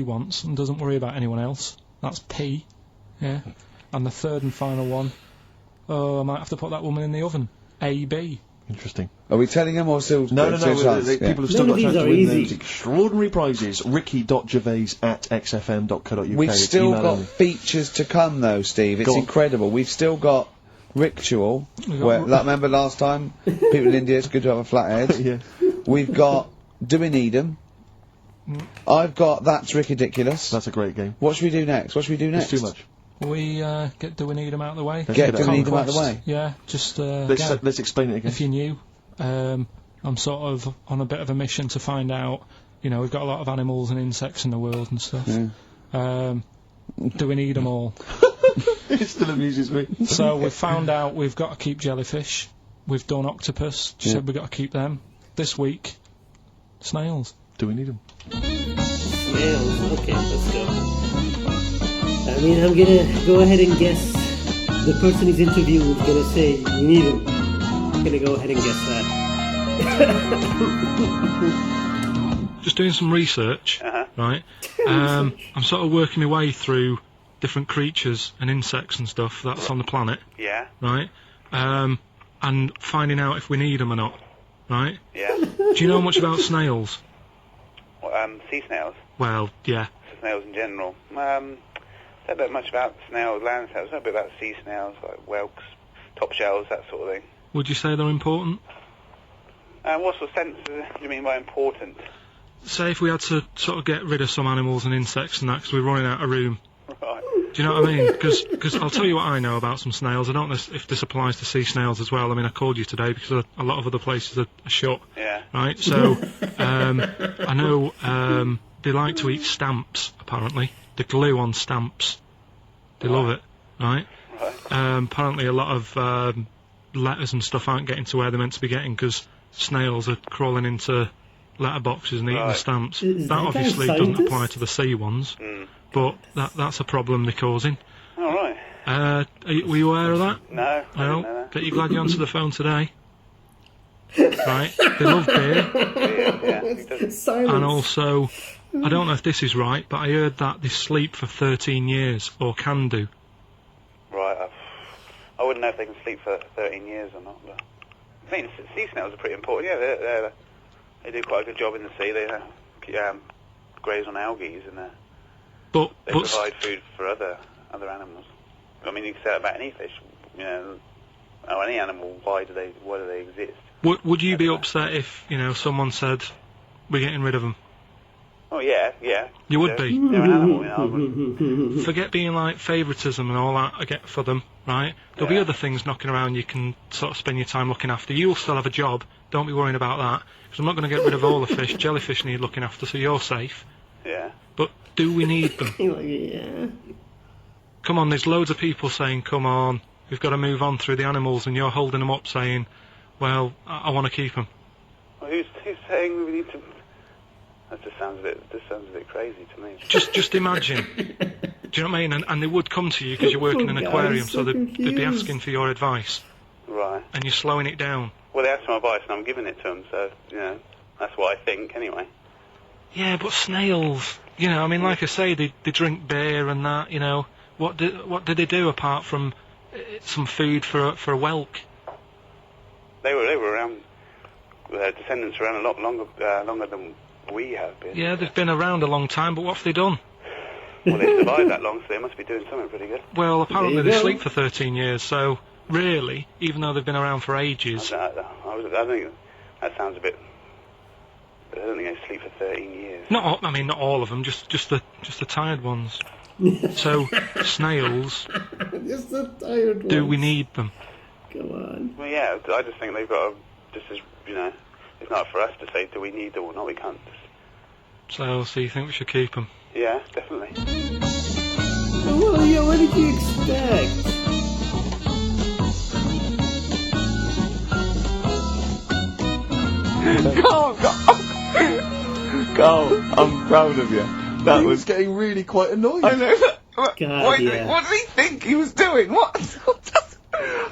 wants and doesn't worry about anyone else. That's P. Yeah. And the third and final one, I might have to put that woman in the oven. AB. Interesting. Are we telling him or still? No. still chance? Yeah. People have still None got a of chance these to are win easy. those extraordinary prizes. ricky.gervais@xfm.co.uk. We've It's still email got only. features to come though, Steve. It's Go on. incredible. We've still got Ritual. Where, remember last time? People in India, it's good to have a flathead. Yeah. We've got Do We Need 'Em? I've got That's Ridiculous. That's a great game. What should we do next? What should we do next? It's too much. Do we need him out of the way? Let's Get get Do it We out. Need 'Em out of the way? Yeah, just Let's explain it again. if you're new, I'm sort of on a bit of a mission to find out, you know, we've got a lot of animals and insects in the world and stuff. Yeah. Do we need them all? It still amuses me. So we've found out we've got to keep jellyfish. We've done octopus. She said we've got to keep them. This week, snails. Do we need them? Snails. Okay, let's go. I mean, I'm gonna go ahead and guess the person he's interviewed is gonna say we need him. I'm gonna go ahead and guess that. Just doing some research, right? I'm sort of working my way through different creatures and insects and stuff that's on the planet. Yeah, Right? And finding out if we need them or not. Right? yeah. Do you know much about snails? Sea snails, Well, yeah. so snails in general. Don't know much about snails, land snails. I know a bit about sea snails, like whelks, top shells, that sort of thing. Would you say they're important? What sort of sense do you mean by important? Say if we had to sort of get rid of some animals and insects and that because we're running out of room. Right. Do you know what I mean? Because I'll tell you what I know about some snails. I don't know if this applies to sea snails as well. I mean, I called you today because a lot of other places are shut. Yeah. Right? So, I know they like to eat stamps, apparently. The glue on stamps. They love it. Right? Right. Apparently a lot of letters and stuff aren't getting to where they're meant to be getting because snails are crawling into letterboxes and eating the stamps. Is that that obviously guy a doesn't scientist? apply to the sea ones, but that's a problem they're causing. All right. Were you aware of that? No, I didn't know Well, that. bet you're glad you answered the phone today. Right, they love beer, Yeah. Silence. and also, I don't know if this is right, but I heard that they sleep for 13 years, or can do. Right. I wouldn't know if they can sleep for 13 years or not. But I think sea snails are pretty important. Yeah, they do quite a good job in the sea. They graze on algae, and they provide food for other animals. I mean, you can say that about any fish, or any animal. Why do they exist? Would you be upset if, someone said, we're getting rid of them? Oh, yeah. You would be. They're an animal, Forget being like favouritism and all that I get for them, right? There'll be other things knocking around you can sort of spend your time looking after. You'll still have a job, don't be worrying about that, because I'm not going to get rid of all the fish. Jellyfish need looking after, so you're safe. Yeah. But do we need them? Yeah. Come on, there's loads of people saying, come on, we've got to move on through the animals, and you're holding them up saying, well, I want to keep them. Well, who's saying we need to... That just sounds a bit crazy to me. Just imagine. Do you know what I mean? And they would come to you because you're working in an aquarium, so they'd be asking for your advice. Right. And you're slowing it down. Well, they asked for my advice and I'm giving it to them, so, that's what I think, anyway. Yeah, but snails, like I say, they drink beer and that, What do they do apart from some food for a whelk? They were around, their descendants were around a lot longer than we have been. Yeah, they've been around a long time, but what have they done? Well, they survived that long, so they must be doing something pretty good. Well, apparently they sleep for 13 years, so really, even though they've been around for ages... I think that sounds a bit... I don't think they sleep for 13 years. Not all of them, just the tired ones. So, snails, Just the tired do ones. we need them? Come on. Well, yeah, I just think they've got to, it's not for us to say, do we need them or not, we can't. So you think we should keep them? Yeah, definitely. Well, yeah, what did you expect? Carl, I'm proud of you. That was getting really quite annoying. I know. God, what did he think he was doing? What?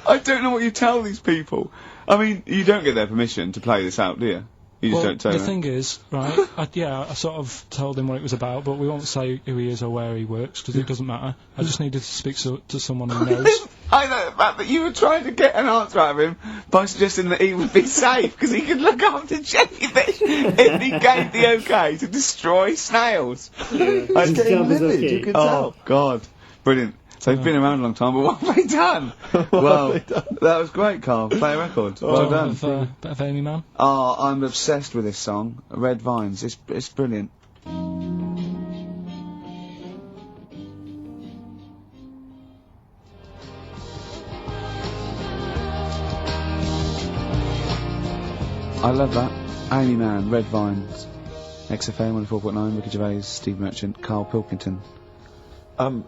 I don't know what you tell these people. I mean, you don't get their permission to play this out, do you? You just don't tell the them. thing is, right, I sort of told him what it was about, but we won't say who he is or where he works, because it doesn't matter. I just needed to speak to someone who knows. I know the fact that you were trying to get an answer out of him by suggesting that he would be safe, because he could look after jellyfish if he gave the okay to destroy snails. It's getting livid, you can tell. God. Brilliant. So he's been around a long time, but what have they done? Well, that was great, Karl. Play a record. Well done. Bit of Amy Man. Oh, I'm obsessed with this song, Red Vines. It's brilliant. I love that. Amy Man, Red Vines. XFM 104.9, Ricky Gervais, Steve Merchant, Karl Pilkington.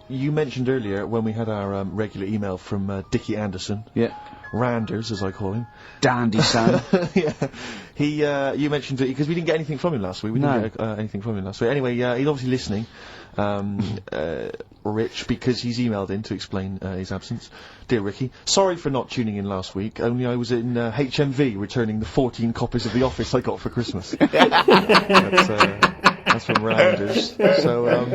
You mentioned earlier when we had our regular email from Dickie Anderson. Yeah. Randers, as I call him. Dandy son. Yeah. You mentioned it because we didn't get anything from him last week. We didn't get anything from him last week. Anyway, he's obviously listening. Rich, because he's emailed in to explain his absence. Dear Ricky, sorry for not tuning in last week. Only I was in HMV returning the 14 copies of The Office I got for Christmas. That's from Rounders. So,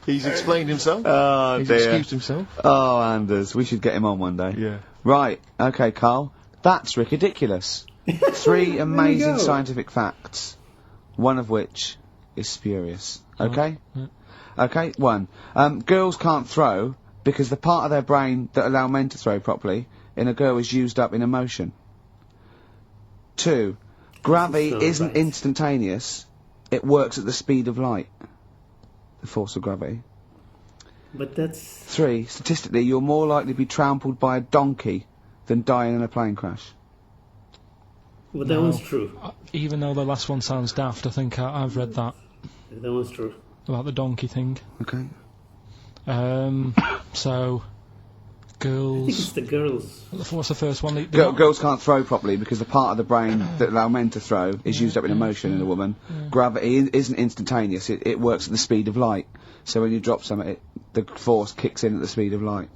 he's explained himself. Oh, he's dear. excused himself. Oh, Anders, we should get him on one day. Yeah. Right, okay, Karl. That's ridiculous. 3 amazing scientific facts, one of which is spurious. Okay? Okay, 1. Girls can't throw because the part of their brain that allow men to throw properly in a girl is used up in emotion. 2. Gravity isn't instantaneous. It works at the speed of light. The force of gravity. But that's... 3. Statistically, you're more likely to be trampled by a donkey than dying in a plane crash. Well, that one's true. Even though the last one sounds daft, I think I've read that. That one's true. About the donkey thing. Okay. So... girls. I think it's the girls. What's the first one? Girls can't throw properly because the part of the brain that allow men to throw is used up in emotion in a woman. Gravity isn't instantaneous. It works at the speed of light. So when you drop something, the force kicks in at the speed of light.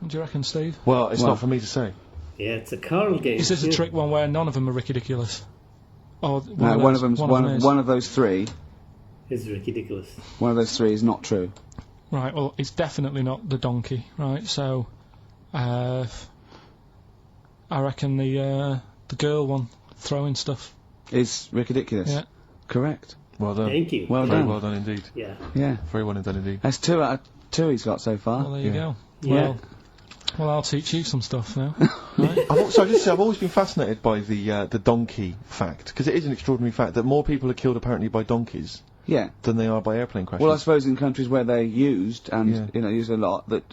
What do you reckon, Steve? Well, it's not for me to say. Yeah, it's a Karl game. Is this a trick one where none of them are ridiculous? Or No, one of them's one of those three. Is ridiculous. One of those three is not true. Right, well, it's definitely not the donkey, right? So, I reckon the girl one, throwing stuff. Is ridiculous. Yeah. Correct. Well done. Thank you. Well Very done. well done indeed. Yeah. Yeah. Very well done indeed. That's 2 out of 2 he's got so far. Well, there you go. Yeah. Well, I'll teach you some stuff now. I've always been fascinated by the donkey fact, because it is an extraordinary fact that more people are killed apparently by donkeys Yeah. than they are by airplane crashes. Well, I suppose in countries where they're used and used a lot, that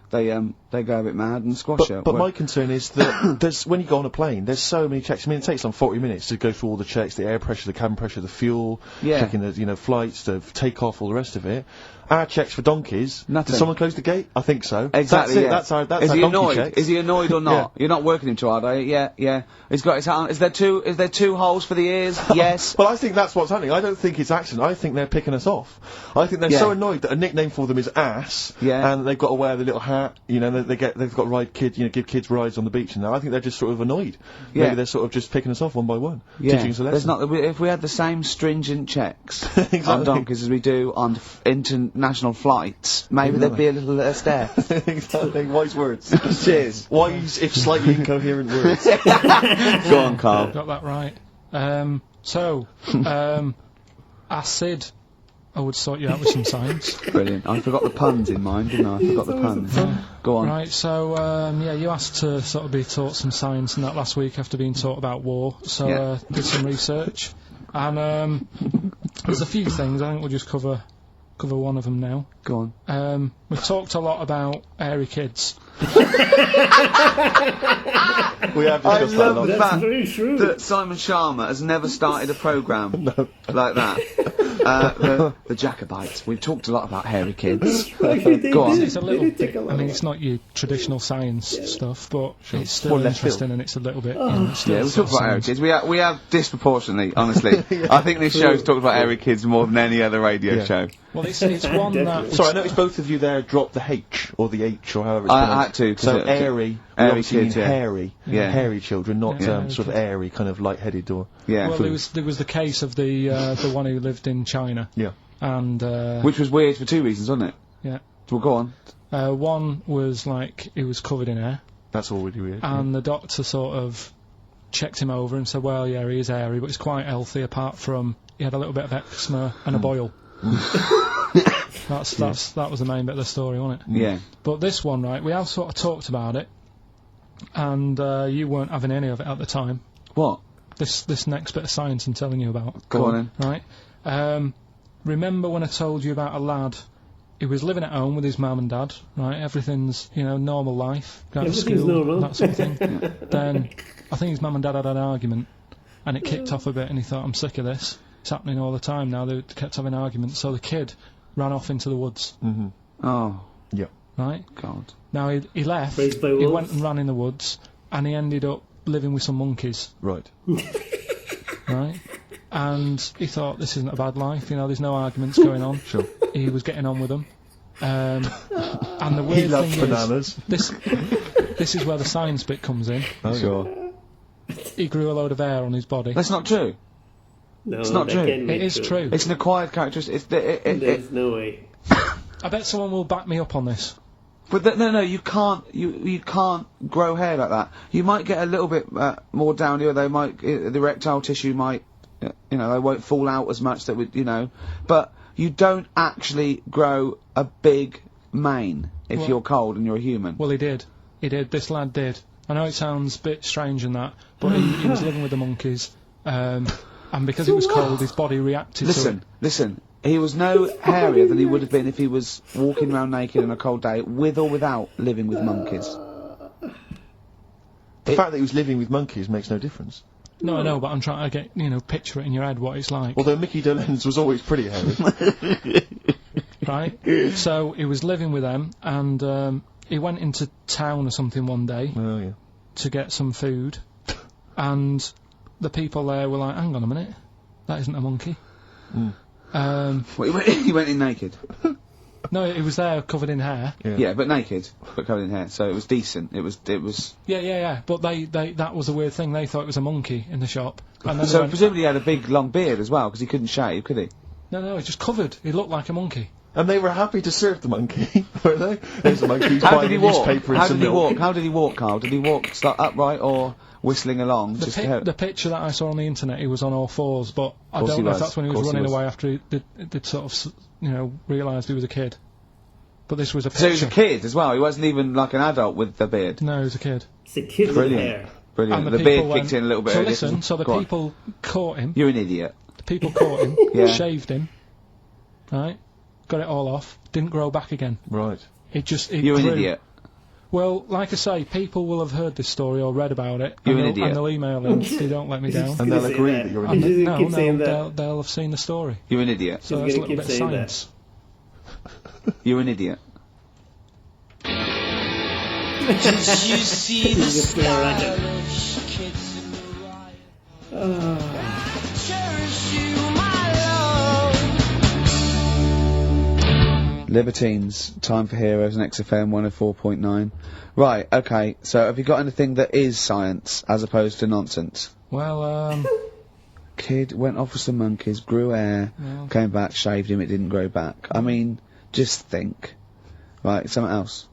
they go a bit mad and squash it. But my concern is that there's when you go on a plane, there's so many checks. I mean, it takes like 40 minutes to go through all the checks: the air pressure, the cabin pressure, the fuel, checking the flights, the takeoff, all the rest of it. Our checks for donkeys. Nothing. Did someone close the gate? I think so. Exactly. That's Yeah. it. That's is our he donkey annoyed? checks. Is he annoyed or not? Yeah. You're not working him too hard, are you? Yeah. He's got his hand. Is there two holes for the ears? Yes. Well, I think that's what's happening. I don't think it's accident. I think they're picking us off. I think they're so annoyed that a nickname for them is ass. Yeah. And they've got to wear the little hat. They've got to ride give kids rides on the beach and that. I think they're just sort of annoyed. Yeah. Maybe they're sort of just picking us off one by one. Yeah. Teaching us a There's lesson. not. If we had the same stringent checks Exactly. on donkeys as we do on international flights, maybe there'd be a little less there. Exactly. Wise words. Cheers. Wise, if slightly incoherent words. Go on, Karl. Got that right. Acid. I would sort you out with some science. Brilliant. I forgot the puns in mind, didn't I? I forgot the puns. Go on. Right, so, you asked to sort of be taught some science and that last week after being taught about war, so, did some research. And, there's a few things, I think we'll just cover one of them now. Go on. We've talked a lot about hairy kids. We have I discussed love that a the lot. fact very true. that Simon Sharma has never started a programme like that. The Jacobites. We've talked a lot about hairy kids. Go on. It's a little bit, I mean, it's not your traditional science stuff, but it's still More left interesting and it's a little bit, it's still Yeah, we sort talk of about hairy science. kids. We have disproportionately, honestly. I think this show's talked about hairy kids more than any other radio show. Well, it's one that... Sorry, I noticed both of you there dropped the H, or the H, or however it's I pronounced. had to, 'cause So it- airy, airy obviously mean kids, yeah. hairy. Yeah. Hairy children, not Yeah, sort of airy, kind of light-headed or... Yeah. Well, there was the case of the one who lived in China. Yeah. And, Which was weird for 2 reasons, wasn't it? yeah. Well, go on. One was, like, he was covered in hair. That's already weird. And the doctor sort of checked him over and said, well, yeah, he is hairy, but he's quite healthy, apart from he had a little bit of eczema and a boil. That was the main bit of the story, wasn't it? Yeah. But this one, right, we have sort of talked about it, and you weren't having any of it at the time. What? This next bit of science I'm telling you about. Go on then. Right? Remember when I told you about a lad who was living at home with his mum and dad, right? Everything's, normal life, going to Everything's school, normal. that sort of thing. Then, I think his mum and dad had an argument, and it kicked off a bit, and he thought, I'm sick of this. It's happening all the time now. They kept having arguments, so the kid ran off into the woods. Mm-hmm. Oh, Yeah. Right? God. Now, he left, Raised by he wolves. went and ran in the woods, and he ended up living with some monkeys. Right. Right? And he thought, this isn't a bad life, there's no arguments going on. Sure. He was getting on with them. And the weird He loves thing bananas. is, this is where the science bit comes in. Oh, Sure. He grew a load of hair on his body. That's not true. No, It's not that true. can be It is true. It's an acquired characteristic. There's no way. I bet someone will back me up on this. But no, you can't. You can't grow hair like that. You might get a little bit more down here. They might the erectile tissue might, they won't fall out as much. That would, but you don't actually grow a big mane if you're cold and you're a human. Well, he did. This lad did. I know it sounds a bit strange and that, but he was living with the monkeys, and because it was cold, his body reacted to it. Listen. He was no hairier than he would have been if he was walking around naked on a cold day, with or without living with monkeys. The fact that he was living with monkeys makes no difference. No, I know, but I'm trying to get, picture it in your head what it's like. Although Mickey Dolenz was always pretty hairy. Right, right? So he was living with them, and he went into town or something one day to get some food, and the people there were like, hang on a minute, that isn't a monkey. He went in naked? No, he was there covered in hair. Yeah, but naked, but covered in hair, so it was decent. It was. Yeah. But that was a weird thing. They thought it was a monkey in the shop. And then so presumably he had a big long beard as well, because he couldn't shave, could he? No, he's just covered. He looked like a monkey. And they were happy to serve the monkey, were they? There's a monkey buying a newspaper and some milk. How did he walk, Karl? Did he walk upright or whistling along? The picture that I saw on the internet, he was on all fours, but I don't know if that's when he was running away after they'd sort of, realised he was a kid. But this was a picture. So he was a kid as well? He wasn't even like an adult with the beard? No, he was a kid. It's a kid with hair. Brilliant. The beard kicked in a little bit. So listen, the people caught him. You're an idiot. The people caught him, shaved him, right? Got it all off. Didn't grow back again. Right. You're an idiot. Well, like I say, people will have heard this story or read about it. You're an idiot. And they'll email in. They don't let me down. And they'll agree that you're an idiot. No, they'll have seen the story. You're an idiot. So that's a little bit of science. You're an idiot. Did you see the stylish kids in the riot? Cherish you, my love. Libertines, Time for Heroes, and XFM 104.9. Right, okay, so have you got anything that is science, as opposed to nonsense? Well, Kid went off with some monkeys, grew hair, came back, shaved him, it didn't grow back. I mean, just think. Right, something else.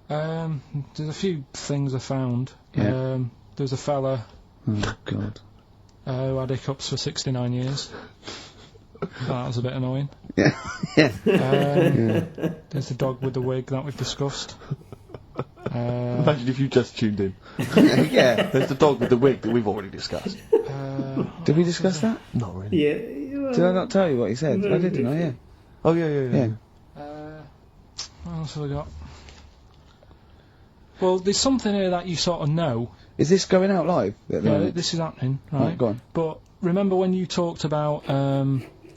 There's a few things I found. Yeah. There's a fella... Oh, God. Who had hiccups for 69 years. That was a bit annoying. Yeah. There's the dog with the wig that we've discussed. Imagine if you just tuned in. Yeah. There's the dog with the wig that we've already discussed. Did we discuss that? Not really. Yeah. Did I not tell you what he said? I did, didn't I? Yeah. Oh, yeah. What else have we got? Well, there's something here that you sort of know. Is this going out live? Yeah, this is happening, right? Go on. But remember when you talked about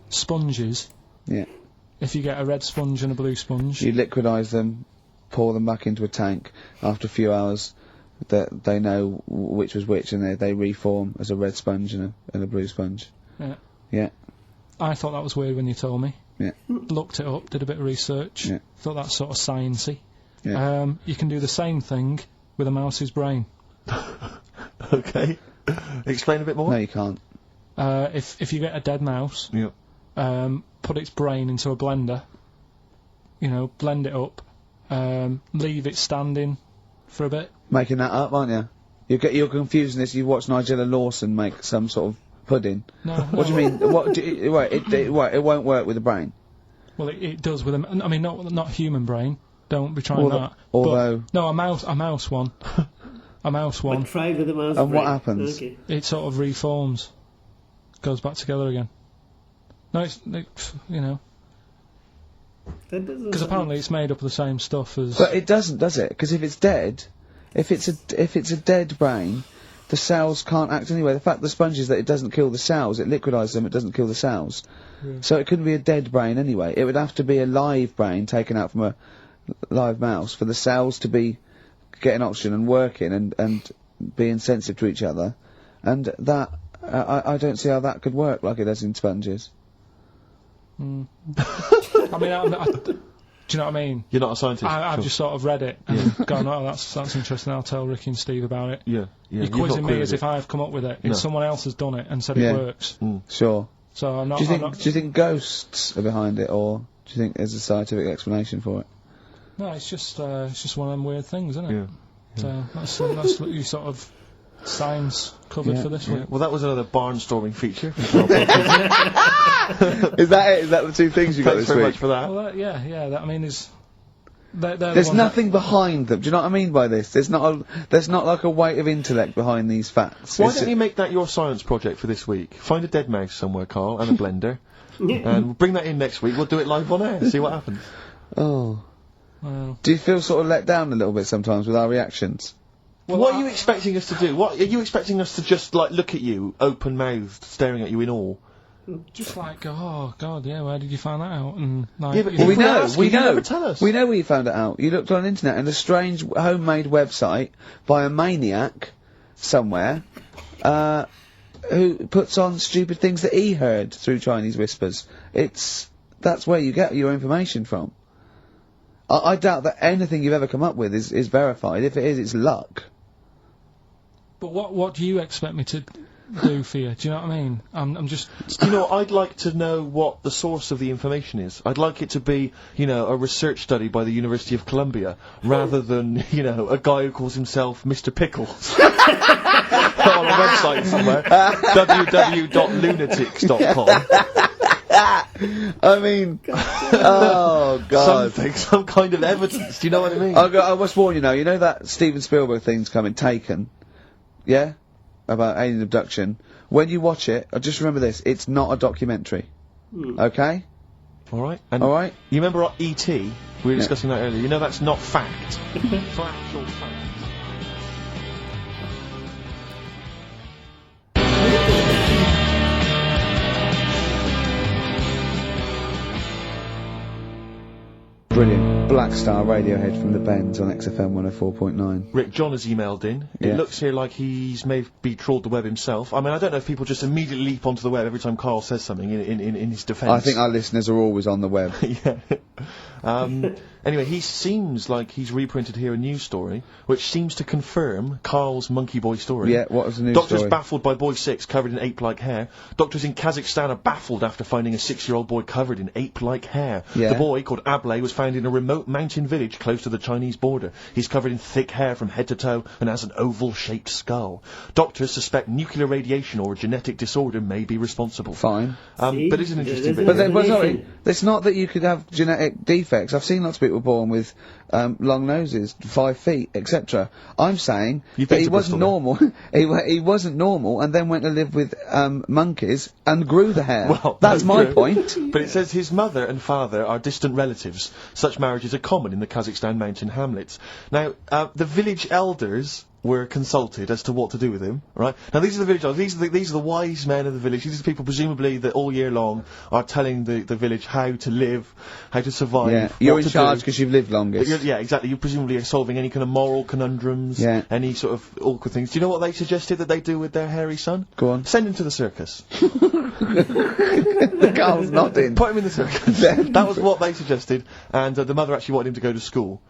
sponges? Yeah. If you get a red sponge and a blue sponge... You liquidise them, pour them back into a tank. After a few hours, they know which was which, and they reform as a red sponge and a blue sponge. Yeah. Yeah. I thought that was weird when you told me. Yeah. Looked it up, did a bit of research. Yeah. Thought that's sort of sciencey. Yeah. You can do the same thing with a mouse's brain. Okay. Explain a bit more? No, you can't. If you get a dead mouse, put its brain into a blender, blend it up, leave it standing for a bit. Making that up, aren't you? You're confusing this. You watch Nigella Lawson make some sort of pudding. No. What do you mean? It won't work with the brain. Well, it does with I mean, not human brain. Don't be trying that. Although... No, a mouse one. A mouse one. But try with a mouse And brain. what happens? Okay. It sort of reforms. Goes back together again. No, it's, That doesn't... Because apparently it's made up of the same stuff as... But it doesn't, does it? Because if it's dead, if it's a dead brain, the cells can't act anyway. The fact the sponge is that it doesn't kill the cells, it liquidises them, it doesn't kill the cells. Yeah. So it couldn't be a dead brain anyway. It would have to be a live brain taken out from a live mouse for the cells to be getting oxygen and working and being sensitive to each other. And that, I don't see how that could work like it does in sponges. I mean, do you know what I mean? You're not a scientist. I've just sort of read it and gone, oh, that's interesting, I'll tell Ricky and Steve about it. Yeah. You're quizzing me as if I've come up with it. If someone else has done it and said it works. Sure. So I'm not... Do you think ghosts are behind it, or do you think there's a scientific explanation for it? No, it's just one of them weird things, isn't it? Yeah. So that's what you sort of science covered for this week. Well, that was another barnstorming feature. Is that it? Is that the two things you got this week? Thanks very much for that. Well, that, I mean, is... There's nothing behind them. Do you know what I mean by this? There's not like a weight of intellect behind these facts. Why don't you make that your science project for this week? Find a dead mouse somewhere, Karl, and a blender, and we'll bring that in next week. We'll do it live on air. See what happens. Oh. Well. Do you feel sort of let down a little bit sometimes with our reactions? Well, what are you expecting us to do? What are you expecting us to just like look at you, open-mouthed, staring at you in awe? Just like, oh God, yeah, where did you find that out? And like, Yeah, but Well, we know, ask we you, you know. never tell us. We know where you found it out. You looked on the internet and a strange homemade website by a maniac somewhere, who puts on stupid things that he heard through Chinese whispers. That's where you get your information from. I doubt that anything you've ever come up with is verified. If it is, it's luck. But what do you expect me to do for you? Do you know what I mean? I'm just... You know, I'd like to know what the source of the information is. I'd like it to be, you know, a research study by the University of Columbia, rather than, you know, a guy who calls himself Mr. Pickles. On a website somewhere. www.lunatics.com. I mean, oh God. Some kind of evidence, do you know what I mean? I must warn you now, you know that Steven Spielberg thing's coming, Taken? Yeah? About alien abduction. When you watch it, just remember this, it's not a documentary. Okay? Alright. Alright? You remember E.T.? We were discussing that earlier. You know that's not fact. It's actual fact. Brilliant. Black Star Radiohead from the Bends on XFM 104.9. Rick, John has emailed in. Yeah. It looks here like he's maybe trawled the web himself. I mean, I don't know if people just immediately leap onto the web every time Karl says something in his defence. I think our listeners are always on the web. Yeah. Anyway, he seems like he's reprinted here a news story, which seems to confirm Karl's Monkey Boy story. Yeah, what was the news Doctors story? baffled by boy 6 covered in ape-like hair. Doctors in Kazakhstan are baffled after finding a 6-year-old boy covered in ape-like hair. Yeah. The boy, called Ablay, was found in a remote mountain village close to the Chinese border. He's covered in thick hair from head to toe and has an oval-shaped skull. Doctors suspect nuclear radiation or a genetic disorder may be responsible. Fine. But it's an interesting bit. But sorry, it's not that you could have genetic defects. I've seen lots of people born with long noses, 5 feet, etc. I'm saying that he wasn't normal. he wasn't normal, and then went to live with monkeys and grew the hair. Well, that's my true. point. But it says his mother and father are distant relatives. Such marriages are common in the Kazakhstan mountain hamlets. Now, the village elders were consulted as to what to do with him, right? Now these are the village elders, these are the wise men of the village, these are the people presumably that all year long are telling the village how to live, how to survive. Yeah, you're in charge because you've lived longest. Yeah, exactly, you presumably are solving any kind of moral conundrums, any sort of awkward things. Do you know what they suggested that they do with their hairy son? Go on. Send him to the circus. The Karl's nodding. Put him in the circus. That was what they suggested, and the mother actually wanted him to go to school.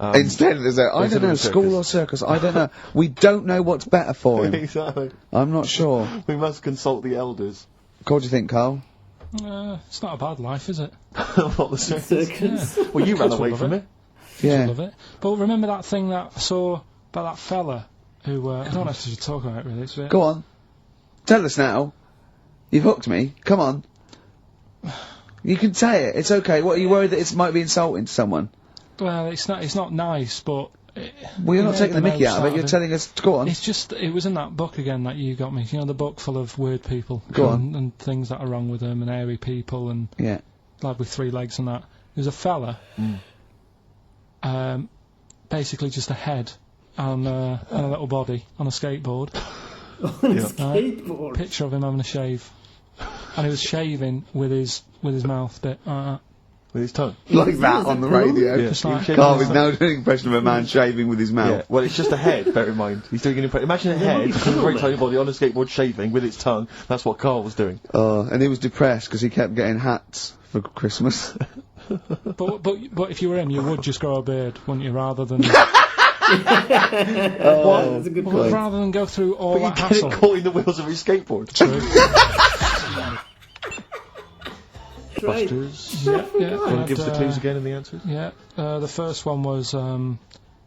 Instead of I don't know, school or circus, I don't know. We don't know what's better for him. Exactly. I'm not sure. We must consult the elders. What do you think, Karl? It's not a bad life, is it? What, the circus? Yeah. Well, you ran away from it. Yeah. Love it. But remember that thing that I saw about that fella who, I don't know if I should talk about it really. It's a bit... Go on. Tell us now. You've hooked me. Come on. You can say it. It's okay. What, are you worried that it might be insulting to someone? Well, it's not nice, but... Well, you're not taking the mickey out of it, you're telling us to go on. It's just, it was in that book again that you got me, you know, the book full of weird people. Go on. And things that are wrong with them, and hairy people, and... Yeah. Lad with 3 legs and that. There's a fella, basically just a head, and a little body, on a skateboard. On a skateboard? Picture of him having a shave. And he was shaving with his mouth bit, with his tongue? Like that on the radio. Yeah. Just like Karl is now doing an impression of a man shaving with his mouth. Yeah. Well, it's just a head, bear in mind. He's doing an impression. Imagine a head with a very tiny body on a skateboard shaving with its tongue. That's what Karl was doing. And he was depressed because he kept getting hats for Christmas. But if you were him, you would just grow a beard, wouldn't you, rather than... That's a good point. Rather than go through all that But you hassle. get it caught in the wheels of his skateboard. True. Busters. Yeah. Give us the clues again and the answers. Yeah. The first one was, don't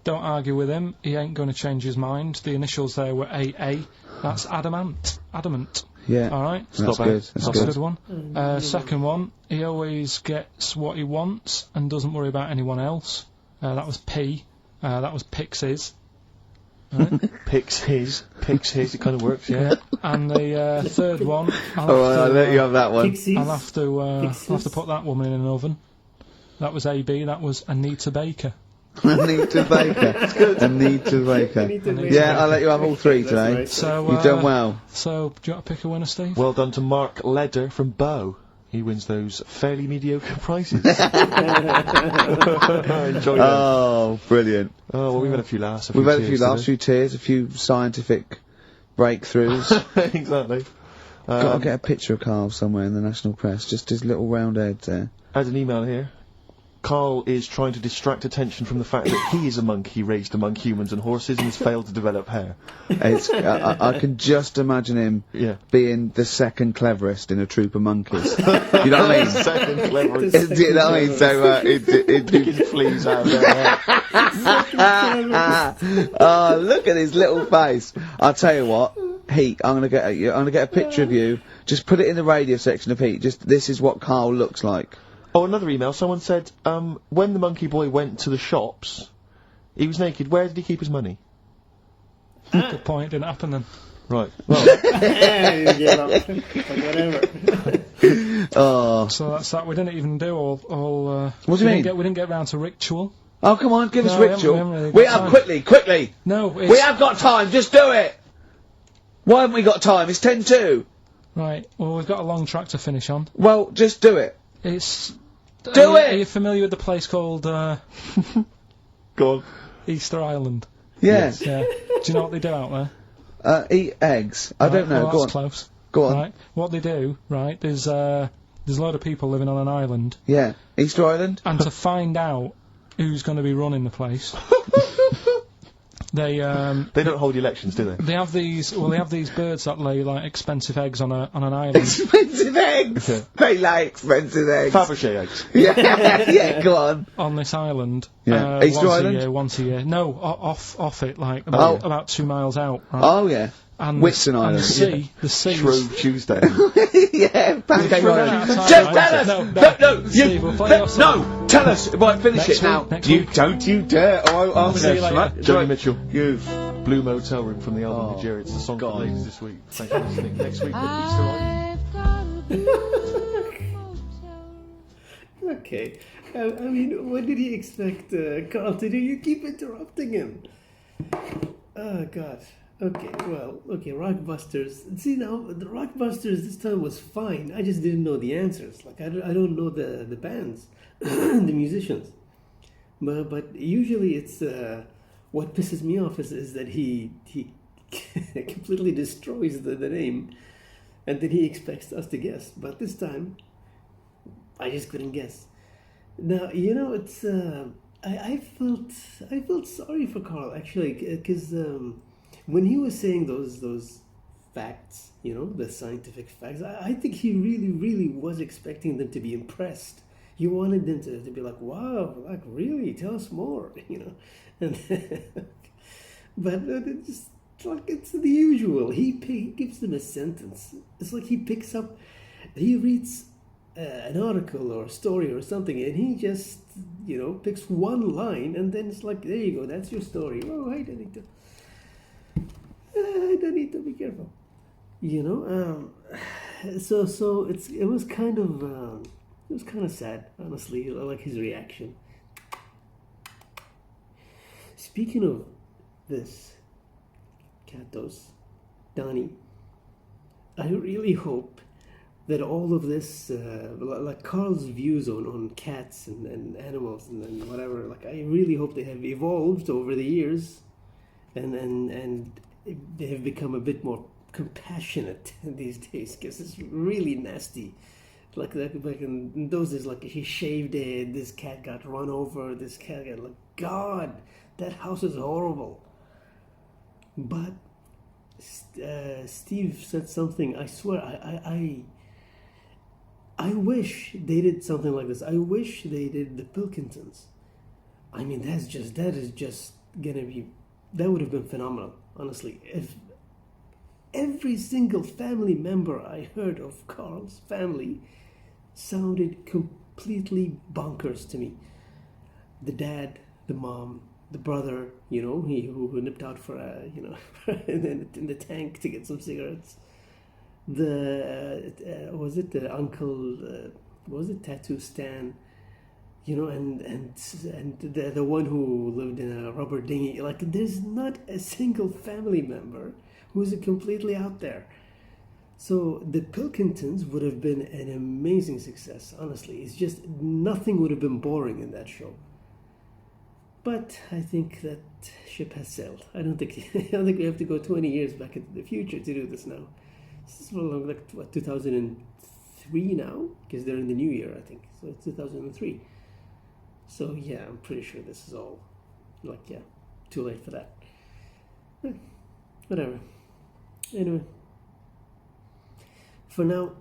argue with him, he ain't going to change his mind. The initials there were AA. That's adamant. Yeah. Alright? That's good. That's a good one. Second one, he always gets what he wants and doesn't worry about anyone else. That was P. That was Pixies. Right? Picks his, it kind of works, yeah. And the third one... I'll let you have that one. Pixies. I'll have to put that woman in an oven. That was AB, that was Anita Baker. Anita Baker. Anita Baker. Yeah, I'll let you have all three today. Right. So You've done well. So, do you want to pick a winner, Steve? Well done to Mark Leder from Bow. He wins those fairly mediocre prizes. Enjoy them. Oh, brilliant. Oh, well, we've had a few laughs. We've had a few laughs, a few tears, a few scientific breakthroughs. Exactly. Got to get a picture of Karl somewhere in the national press, just his little round head there. I had an email here. Karl is trying to distract attention from the fact that he is a monkey raised among humans and horses and has failed to develop hair. I can just imagine him being the second cleverest in a troop of monkeys. You know what I mean? Second cleverest. You know what I mean? So, Picking fleas out of their hair. oh, look at his little face. I'll tell you what. Heat, I'm gonna get a picture of you. Just put it in the radio section of Heat. This is what Karl looks like. Oh, another email. Someone said, when the monkey boy went to the shops, he was naked. Where did he keep his money? Good point. Didn't happen then. Right. Well. Whatever. Oh. So that's that. We didn't even do all. What do you mean? We didn't get round to ritual. Oh, come on, give us No, we ritual. haven't really We got have time. quickly. No, We have got time. Just do it. Why haven't we got time? It's 10:02. Right. Well, we've got a long track to finish on. Well, just do it. It's. Do it! Are you familiar with the place called Go on. Easter Island? Yes. Yeah. Do you know what they do out there? Eat eggs. I don't know. Well, Go that's on. close. Go on. Right. What they do, right? There's a lot of people living on an island, Yeah. Easter Island. and to find out who's going to be running the place, they don't hold elections, do they? they have these birds that lay like expensive eggs on an island. Expensive eggs. They like expensive eggs. Fabergé eggs. Yeah, go on. On this island, Yeah. Easter Island? once a year. No, off it, like Oh. about 2 miles out. Right? Oh yeah. And Whitsun and Island. the sea. Shrove Tuesday. Yeah, Pancake run out Island. of time, Just right? tell us. No, Steve, we'll play your song. No, tell us. Right, finish Next it now. week, next You week. don't you dare. Oh, I'm See you later. gonna Joni Mitchell. You. Blue Motel Room from the album Oh, Nigeria. It's the song for God. ladies this week. Thank you for listening. Next week, Easter Island. Okay. I mean, what did he expect Karl to do? You keep interrupting him. Oh, God. Okay, well, okay, Rockbusters. See, now, the Rockbusters this time was fine. I just didn't know the answers. Like, I don't know the bands, the musicians. But usually it's, what pisses me off is that he completely destroys the name, and then he expects us to guess. But this time, I just couldn't guess. Now, you know, it's, I felt sorry for Karl, actually, because, when he was saying those facts, you know, the scientific facts, I think he really was expecting them to be impressed. He wanted them to be like, wow, like, really, tell us more, you know. And but it's just like, it's the usual. He gives them a sentence. It's like he reads an article or a story or something, and he just, you know, picks one line, and then it's like, there you go, that's your story. Oh, I don't need to be careful, you know. So it was kind of sad, honestly, like his reaction. Speaking of this, Katos, Donny, I really hope that all of this, like Karl's views on cats and animals and whatever, like, I really hope they have evolved over the years, and they have become a bit more compassionate these days, because it's really nasty. Like back in those days, like, he shaved it, this cat got run over, this cat got, like, God, that house is horrible. But Steve said something, I swear, I wish they did something like this. I wish they did the Pilkingtons. I mean, that is just gonna be, that would have been phenomenal, honestly. If every single family member I heard of Karl's family sounded completely bonkers to me. The dad, the mom, the brother, you know, who nipped out for in the tank to get some cigarettes. The was it the uncle? Was it Tattoo Stan? you know, and the one who lived in a rubber dinghy. Like, there's not a single family member who's completely out there. So the Pilkingtons would have been an amazing success, honestly. It's just nothing would have been boring in that show. But I think that ship has sailed. I don't think we have to go 20 years back into the future to do this now. This is like what, 2003 now, because they're in the new year, I think. So it's 2003. So yeah, I'm pretty sure this is all like, yeah, too late for that. Whatever. Anyway, for now,